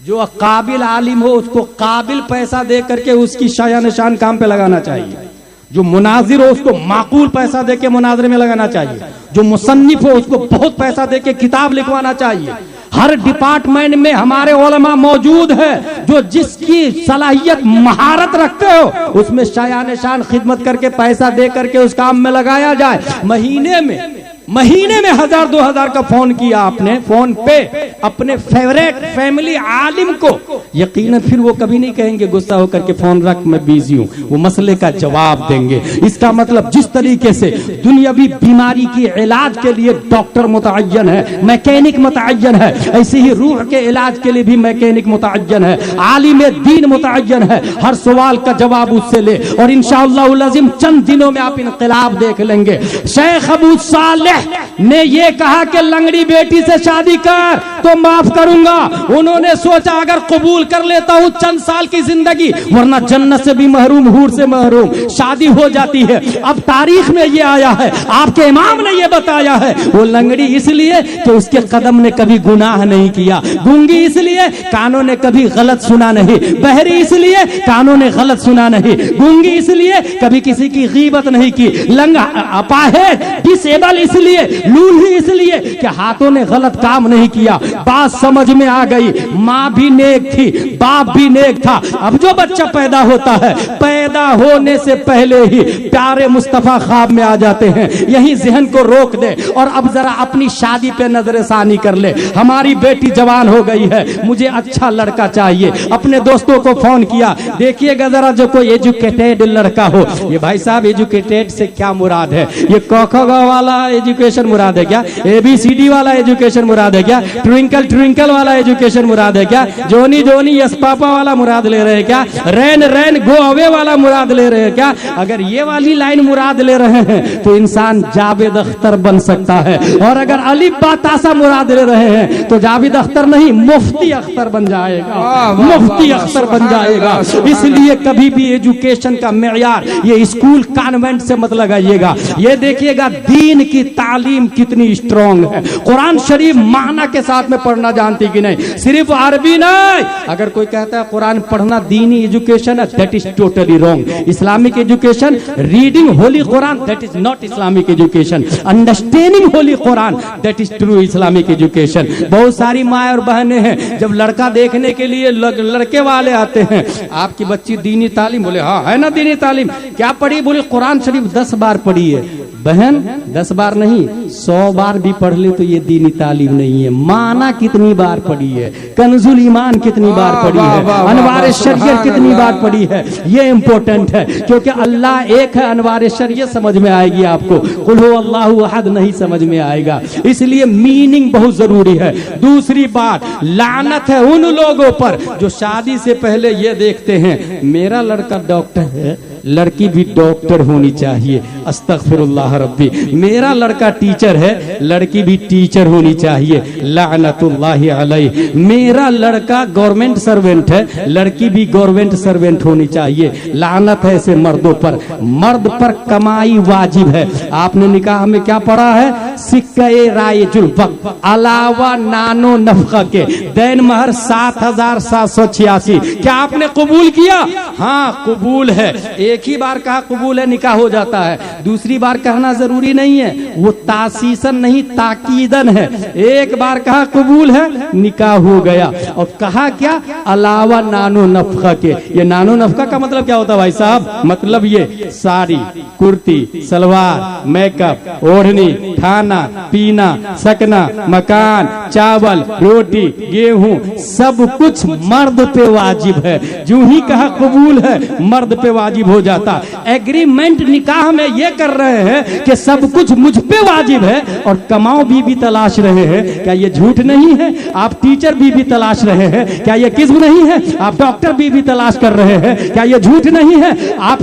Speaker 1: जो काबिल आलिम हो उसको काबिल पैसा दे करके उसकी शाया निशान काम पे लगाना चाहिए, जो मुनाजिर हो उसको माकूल पैसा देके मुनाजरे में लगाना चाहिए, जो मुसन्निफ हो उसको बहुत पैसा देके किताब लिखवाना चाहिए। हर डिपार्टमेंट में हमारे उलमा मौजूद है, जो जिसकी सलाहियत महारत रखते हो उसमें शायान शान खिदमत करके पैसा दे करके उस काम में लगाया जाए। महीने में 1000-2000 का फोन किया आपने, फोन पे अपने फेवरेट फैमिली आलिम को, यकीनन फिर वो कभी नहीं कहेंगे गुस्सा होकर के फोन रख मैं बिजी हूं, वो मसले का जवाब देंगे। इसका मतलब जिस तरीके से दुनियावी बीमारी की इलाज के लिए डॉक्टर मुतअय्यन है, मैकेनिक मुतअय्यन है, ऐसे ही रूह के इलाज के लिए भी मैकेनिक मुतअय्यन है, आलिम दीन मुतअय्यन है। हर सवाल का जवाब उससे ले, और इंशाअल्लाह अज़ीम चंद दिनों में आप इनकलाब देख लेंगे। शेख अबू सालेह ने ये कहा कि लंगड़ी बेटी से शादी कर तो माफ करूंगा, उन्होंने सोचा अगर कबूल कर लेता हूं चंद साल की जिंदगी, वरना जन्नत से भी महरूम, हूर से महरूम, शादी हो जाती है। अब तारीख में ये आया है, आपके इमाम ने ये बताया है, वो लंगड़ी इसलिए कि उसके कदम ने कभी गुनाह नहीं किया, गूंगी इसलिए कानों ने कभी गलत सुना नहीं, बहरी इसलिए कानों ने गलत सुना नहीं, गूंगी इसलिए कभी किसी की गीबत नहीं की, लंगा अपाहिज डिसेबल इसलिए, लूली इसलिए कि हाथों ने गलत काम नहीं किया। बात समझ में आ गई, माँ भी नेक थी, बाप भी नेक था। अब जो बच्चा पैदा होता है, पैदा होने से पहले ही प्यारे मुस्तफा ख्वाब में आ जाते हैं। यही जहन को रोक दे और अब जरा अपनी शादी पे नजरसानी कर ले। हमारी बेटी जवान हो गई है, मुझे अच्छा लड़का चाहिए, अपने दोस्तों को फोन किया, देखिएगा जरा जो कोई एजुकेटेड लड़का हो। ये भाई साहब एजुकेटेड से क्या मुराद है? ये क वाला एजुकेशन मुराद है क्या? ABCD वाला एजुकेशन मुराद है क्या? ट्विंकल ट्विंकल वाला एजुकेशन मुराद है क्या? जोनी जोनी यस पापा वाला मुराद ले रहे हैं क्या? रैन रैन गो अवे वाला मुराद ले रहे हैं क्या? अगर ये वाली लाइन मुराद ले रहे हैं तो इंसान जावेद अख्तर बन सकता है, और अगर अली बातासा मुराद ले रहे हैं तो जावेद अख्तर नहीं मुफ्ती अख्तर बन जाएगा, मुफ्ती अख्तर बन जाएगा। इसलिए कभी भी एजुकेशन का मेयार ये स्कूल कॉन्वेंट से मत लगाइएगा। ये देखिएगा दीन की तालीम कितनी स्ट्रॉन्ग है। कुरान शरीफ माना के साथ में पढ़ना जानती कि नहीं, सिर्फ अरबी नहीं। अगर कोई कहता है कुरान पढ़ना दीनी एजुकेशन है, that is totally wrong. Islamic education reading Holi Quran, that is not Islamic education. Understanding Holi Quran, that is true Islamic education. बहुत सारी माए और बहनें हैं, जब लड़का देखने के लिए लड़के वाले आते हैं, आपकी बच्ची दीनी तालीम, बोले हाँ है ना दीनी तालीम, क्या पढ़ी? बोले कुरान शरीफ 10 बार पढ़ी है। बहन 10 बार नहीं 100 बार भी पढ़ ले तो ये दीनी तालीम नहीं है। माना कितनी बार पढ़ी है, कन्जुल ईमान कितनी बार पढ़ी है, अनवार शरीयत कितनी बार पढ़ी है, ये इंपॉर्टेंट है। क्योंकि अल्लाह एक है, अनवार शरीयत समझ में आएगी आपको, कुल हु अल्लाहु अहद नहीं समझ में आएगा। इसलिए मीनिंग बहुत जरूरी है। दूसरी बात, लानत है उन लोगों पर जो शादी से पहले ये देखते हैं मेरा लड़का डॉक्टर है, लड़की भी डॉक्टर होनी चाहिए। अस्तगफिरुल्लाह रब्बी। मेरा लड़का टीचर है, लड़की भी टीचर होनी चाहिए। लानतुल्लाहि अलैहि। मेरा लड़का गवर्नमेंट सर्वेंट है, लड़की भी गवर्नमेंट सर्वेंट होनी चाहिए। लानत है ऐसे मर्दों पर। मर्द पर कमाई वाजिब है। आपने निकाह में क्या पढ़ा है? सिक्के रायजुल वक्त अलावा नानो नफका के दैन महर 7786। क्या आपने कबूल किया? हाँ कबूल है। एक ही बार कहा कबूल है निकाह हो जाता है, दूसरी बार कहना जरूरी नहीं है, वो तासीसन नहीं ताकीदन है। एक बार कहा कबूल है निकाह हो गया। और कहा क्या, अलावा नानो नफका के। ये नानो नफका का मतलब क्या होता है भाई साहब? मतलब ये साड़ी, कुर्ती, सलवार, मेकअप, ओढ़नी, खाना पीना, सकना, मकान, चावल, रोटी, गेहूं, सब कुछ मर्द पे वाजिब है। जो ही कहा कबूल है मर्द पे वाजिब हो जाता। एग्रीमेंट निकाह में ये कर रहे हैं कि सब कुछ मुझ पे वाजिब है और कमाओ बीवी तलाश रहे हैं, क्या ये झूठ नहीं है? आप टीचर बीवी तलाश रहे हैं, क्या ये किस्म नहीं है? आप डॉक्टर बीवी तलाश कर रहे हैं, क्या ये झूठ नहीं है? आप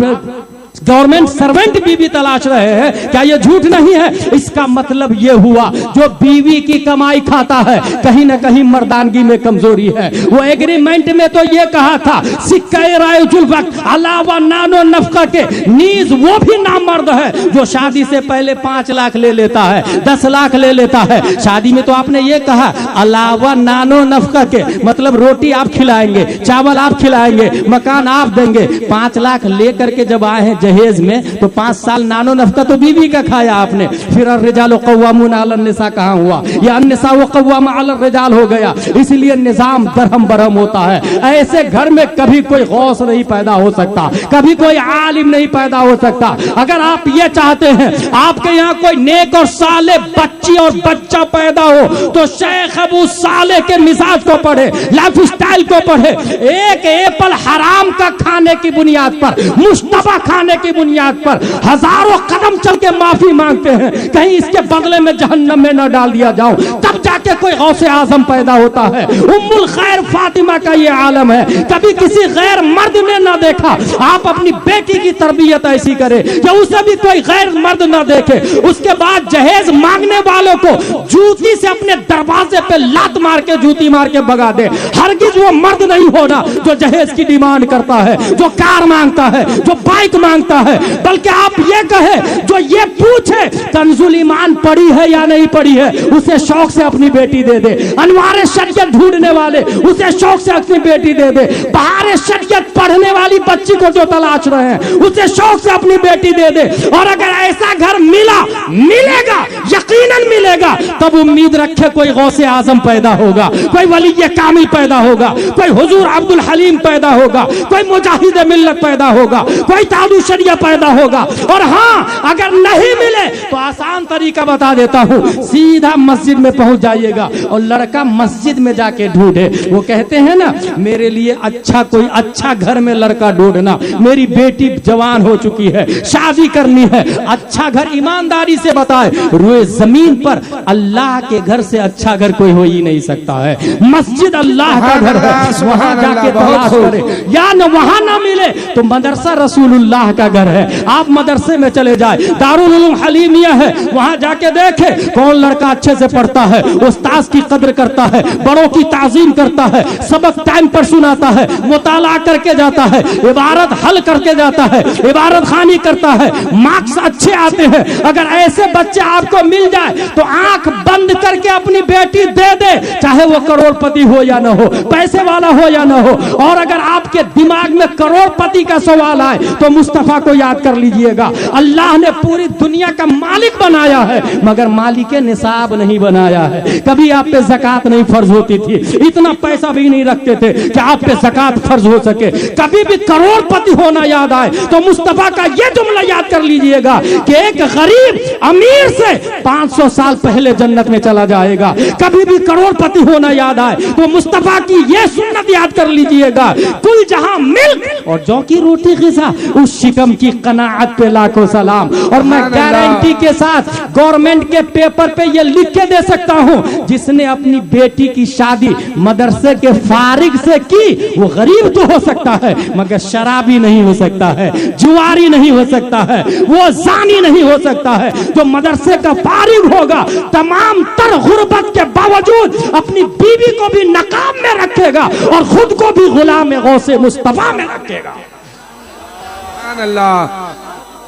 Speaker 1: गवर्नमेंट सर्वेंट बीवी तलाश रहे हैं, क्या ये झूठ नहीं है? इसका मतलब ये हुआ जो बीवी की कमाई खाता है कहीं ना कहीं मर्दानगी में कमजोरी है। वो एग्रीमेंट में तो ये कहा था सिक्के रायजुल वक्त अलावा नानो नफका के, नीज वो भी नामर्द है जो शादी से पहले 5 लाख ले लेता है, 10 लाख ले लेता है। शादी में तो आपने ये कहा अलावा नानो नफका के, मतलब रोटी आप खिलाएंगे, चावल आप खिलाएंगे, मकान आप देंगे। 5 लाख लेकर के जब आए हैं जहेज में तो 5 साल नानो नफका तो बीवी का खाया आपने। फिर अर्रिजालु क़व्वामून अलन निसा कहाँ हुआ? या अन्निसा व क़व्वामा अलर रिजाल हो गया। इसलिए निजाम दरहम बरहम होता है। ऐसे घर में कभी कोई गौस नहीं पैदा हो सकता, कभी कोई आलिम नहीं पैदा हो सकता। अगर आप ये चाहते हैं आपके यहाँ कोई नेक और साले बच्ची और बच्चा पैदा हो तो शेख अबू साले के मिजाज को पढ़े, लाइफ स्टाइल को पढ़े। एक एप्पल हराम का खाने की बुनियाद पर, मुश्तबा खाने की बुनियाद पर हजारों कदम चल के माफी मांगते हैं, कहीं इसके बदले में जहन्नम में न डाल दिया जाऊं, तब जाके कोई गौसे आजम पैदा होता है। उम्मुल खैर फातिमा का ये आलम है, कभी किसी गैर मर्द ने ना देखा। आप अपनी बेटी की तरबियत ऐसी करें कि उसे भी कोई गैर मर्द ना देखे। उसके बाद जहेज मांगने वालों को जूती से अपने दरवाजे पे लात मार के, जूती मार के भगा दे। हरगिज वो मर्द नहीं होना जो जहेज की डिमांड करता है, जो कार मांगता है, जो बाइक मांगता है। बल्कि आप ये कहे जो ये पूछे कंजुल ईमान पढ़ी है या नहीं पढ़ी है, उसे शौक से अपनी बेटी दे दे। अनवारे शरीयत ढूंढने वाले उसे शौक से अपनी बेटी दे दे। बहारे शरीयत पढ़ने वाली बच्ची को जो तलाश रहे हैं उसे शौक से अपनी बेटी दे दे। और अगर ऐसा घर मिलेगा यकीनन मिलेगा, तब उम्मीद रखे कोई गौसे आजम पैदा होगा, कोई वली कामिल पैदा होगा, कोई हुजूर अब्दुल हलीम पैदा होगा, कोई मुजाहिद मिल्लत पैदा होगा, कोई तादू शरिया पैदा होगा। और हाँ, अगर नहीं मिले तो आसान तरीका बता देता हूँ, सीधा मस्जिद में पहुंच जाइएगा और लड़का मस्जिद में जाके ढूंढे। वो कहते हैं ना, मेरे लिए अच्छा कोई अच्छा घर में लड़का ढूंढना, मेरी बेटी जवान हो चुकी है, शादी करनी है, अच्छा घर ईमानदारी से बताए। रुए जमीन पर अल्लाह के घर से अच्छा घर कोई हो ही नहीं सकता है। मस्जिद अल्लाह का घर है, वहां जाके तलाश करे। या न वहां ना मिले तो मदरसा रसूलुल्लाह का घर है, आप मदरसे में चले जाए। दारुल उलूम हलीमिया है, वहां जाके देखे कौन लड़का अच्छे से पढ़ता है, उस्ताद की कद्र करता है, बड़ों की ताजीम करता है, सबक टाइम पर सुनाता है, मुताला करके जाता है, इबारत हल करके जाता है, इबारत खानी करता है, मार्क्स अच्छे आते हैं। अगर ऐसे बच्चे आपको मिल जाए तो आंख बंद करके अपनी बेटी दे दे, चाहे वो करोड़पति हो या ना हो, पैसे वाला हो या ना हो। और अगर आपके दिमाग में करोड़पति का सवाल आए तो मुस्तफा को याद कर लीजिएगा। अल्लाह ने पूरी दुनिया का मालिक बनाया है मगर मालिक निसाब नहीं बनाया है। कभी आप पे ज़कात नहीं फर्ज होती थी, इतना पैसा भी नहीं रखते थे कि आप पे ज़कात फर्ज हो सके। कभी भी करोड़पति होना याद आए तो मुस्तफा का यह जुमला याद कर लीजिएगा कि एक गरीब अमीर से 500 साल पहले जन्नत में चला जाएगा। कभी भी करोड़पति होना याद आए तो मुस्तफा की यह सुन्नत याद कर लीजिएगा, कुल जहां मिल्क और जौ की रोटी ग़िज़ा, उस शिकम की कनाअत पे लाखों सलाम। और मैं गारंटी के साथ गवर्नमेंट के पेपर पे ये लिख के दे सकता हूं, जिसने अपनी बेटी की शादी मदरसे के फारिग से की वो गरीब तो हो सकता है मगर शराबी नहीं हो सकता है, जुआरी नहीं हो सकता है, वो जानी नहीं हो सकता है। जो मदरसे का फारिग होगा तमाम तर गुर्बत के बावजूद अपनी बीवी को भी नकाब में रखेगा और खुद को भी गुलाम गौसे मुस्तफा में रखेगा।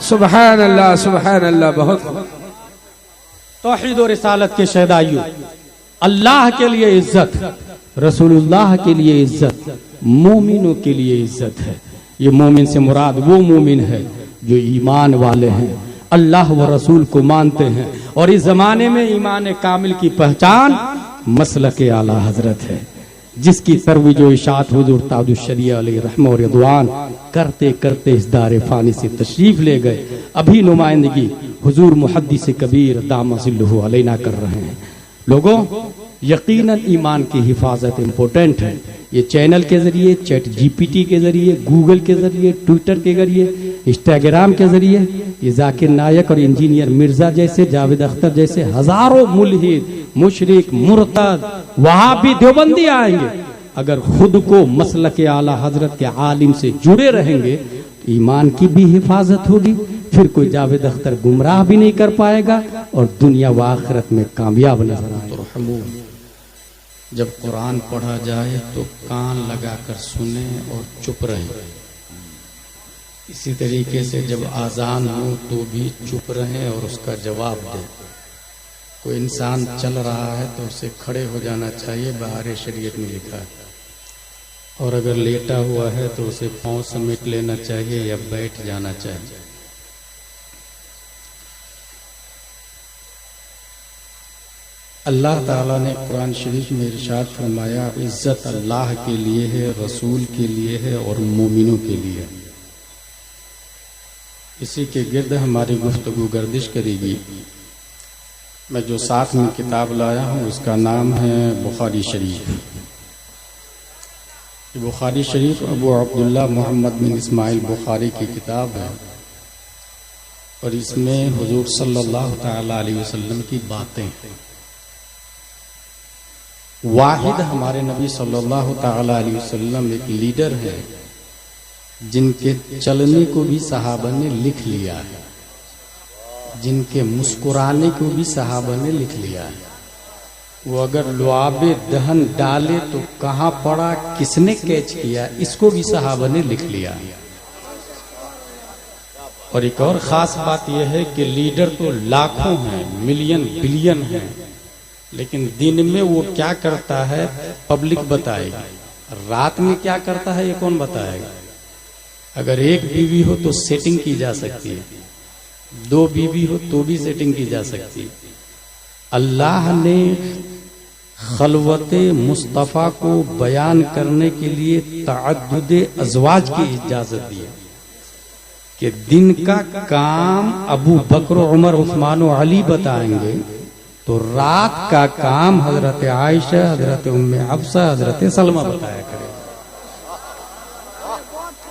Speaker 2: सुभान अल्लाह, सुभान अल्लाह। बहुत
Speaker 1: तौहीद और रिसालत के शहदाइयों, अल्लाह के लिए इज्जत, रसूलुल्लाह के लिए इज्जत, मोमिनों के लिए इज्जत है। ये मोमिन से मुराद वो मोमिन है जो ईमान वाले हैं, अल्लाह व रसूल को मानते हैं। और इस जमाने में ईमान कामिल की पहचान मसलक आला हजरत है, जिसकी तरवीज व इशाअत हुजूर ताजुल शरिया अलैहि रहमत व रिदवान करते करते इस दारे फानी से तशरीफ ले गए। अभी नुमाइंदगी हुजूर मुहद्दिस कबीर दामसिल्लुहु अलैना कर रहे हैं। लोगों, यकीनन ईमान की हिफाजत इम्पोर्टेंट है। ये चैनल के जरिए, चैट जीपीटी के जरिए, गूगल के जरिए, ट्विटर के जरिए, इंस्टाग्राम के जरिए, ये जाकिर नायक और इंजीनियर मिर्जा जैसे, जावेद अख्तर जैसे हजारों मुल्हिद, मुशरिक, मुर्तद, वहाबी, देवबंदी आएंगे। अगर खुद को मसलक आला हजरत के आलिम से जुड़े रहेंगे तो ईमान की भी हिफाजत होगी, फिर कोई जावेद अख्तर गुमराह भी नहीं कर पाएगा और दुनिया व आखिरत में कामयाब नजर आएगा। जब कुरान पढ़ा जाए तो कान लगाकर सुने और चुप रहे। इसी तरीके से जब आजान हो तो भी चुप रहें और उसका जवाब दें। कोई इंसान चल रहा है तो उसे खड़े हो जाना चाहिए, बाहर शरीयत में लिखा है। और अगर लेटा हुआ है तो उसे पांव समेट लेना चाहिए या बैठ जाना चाहिए। अल्लाह ताला ने कुरान शरीफ में इरशाद फरमाया, इज्जत अल्लाह के लिए है, रसूल के लिए है और मोमिनों के लिए। इसी के गिर्द हमारी गुफ्तगू गर्दिश करेगी। मैं जो साथ में किताब लाया हूँ उसका नाम है बुखारी शरीफ। बुखारी शरीफ अबू अब्दुल्ला मोहम्मद बिन इस्माइल बुखारी की किताब है और इसमें हुजूर सल्लल्लाहु तआला अलैहि वसल्लम की बातें हैं। वाहिद हमारे नबी सल्लल्लाहु तआला अलैहि वसल्लम एक लीडर है जिनके चलने को भी सहाबा ने लिख लिया है, जिनके मुस्कुराने को भी सहाबा ने लिख लिया है। वो अगर लुआबे दहन डाले तो कहाँ पड़ा, किसने कैच किया, इसको भी सहाबा ने लिख लिया है। और एक और खास बात यह है कि लीडर तो लाखों हैं, मिलियन बिलियन हैं, लेकिन दिन में वो क्या करता है पब्लिक बताएगी, रात में क्या करता है ये कौन बताएगा। अगर एक बीवी हो तो सेटिंग की जा सकती है, दो बीवी हो तो भी सेटिंग की जा सकती है। अल्लाह ने खलवते मुस्तफ़ा को बयान करने के लिए तअद्दुदे अज़वाज की इजाजत दी है कि दिन का काम अबू बकर, उमर, उस्मान और अली बताएंगे तो रात का काम हजरत आयशा, हजरत उम्मे हफ्सा, हजरत सलमा बताया करे,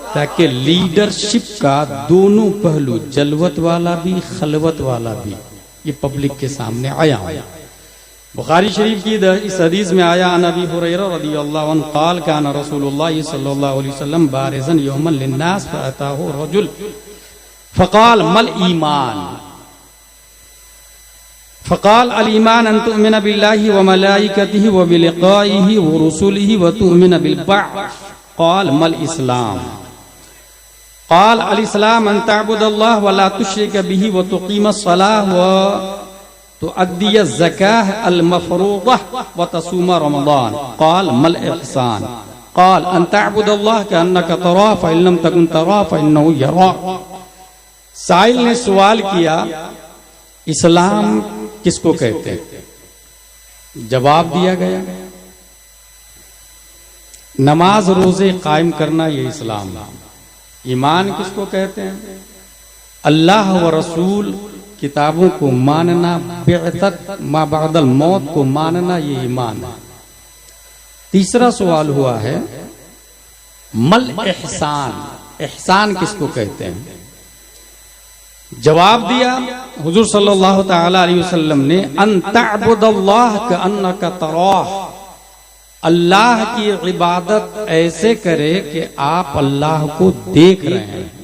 Speaker 1: ताकि लीडरशिप का दोनों पहलू, जलवत वाला भी खलवत वाला भी, ये पब्लिक के सामने आया। बुखारी शरीफ की इस हदीस में आया, नबी हुरैरा रज़ियल्लाहु अन्हु क़ाल काना रसूलुल्लाह सल्लल्लाहु अलैहि वसल्लम बारिज़न यौमन लिन्नास फ़अताहु रजुल फ़क़ाल मल ईमान फ़क़ाल अल ईमान अन तु'मिना बिल्लाहि व मलाइकतिहि व बिलिक़ाइहि व रुसुलिहि व तु'मिना बिल बअस। क़ाल मल इस्लाम क़ाल अल इस्लाम अन तअबुदल्लाह व ला तुश्रिक बिहि व तुक़ीमस सलाह व तुअद्दिय ज़काह अल मफ़रूज़ह व तसूम रमज़ान। क़ाल मल इहसान क़ाल अन तअबुदल्लाह कअन्नका तराह फ़इन लम तकुन तराह फ़इन्नहु यराक। साइल ने सवाल किया, इस्लाम किसको कहते हैं? जवाब दिया गया, नमाज रोजे कायम करना ये इस्लाम है। ईमान किसको कहते हैं? अल्लाह व रसूल किताबों को मानना, बिअतत मा बअदल मौत को मानना, ये ईमान है। तीसरा सवाल हुआ है मल एहसान, एहसान किसको कहते हैं? जवाब दिया हुजूर सल्लल्लाहु तआला अलैहि वसल्लम ने, अन तअबुदल्लाह कअन्नका तराह, अल्लाह की इबादत ऐसे करे कि आप अल्लाह को देख रहे हैं।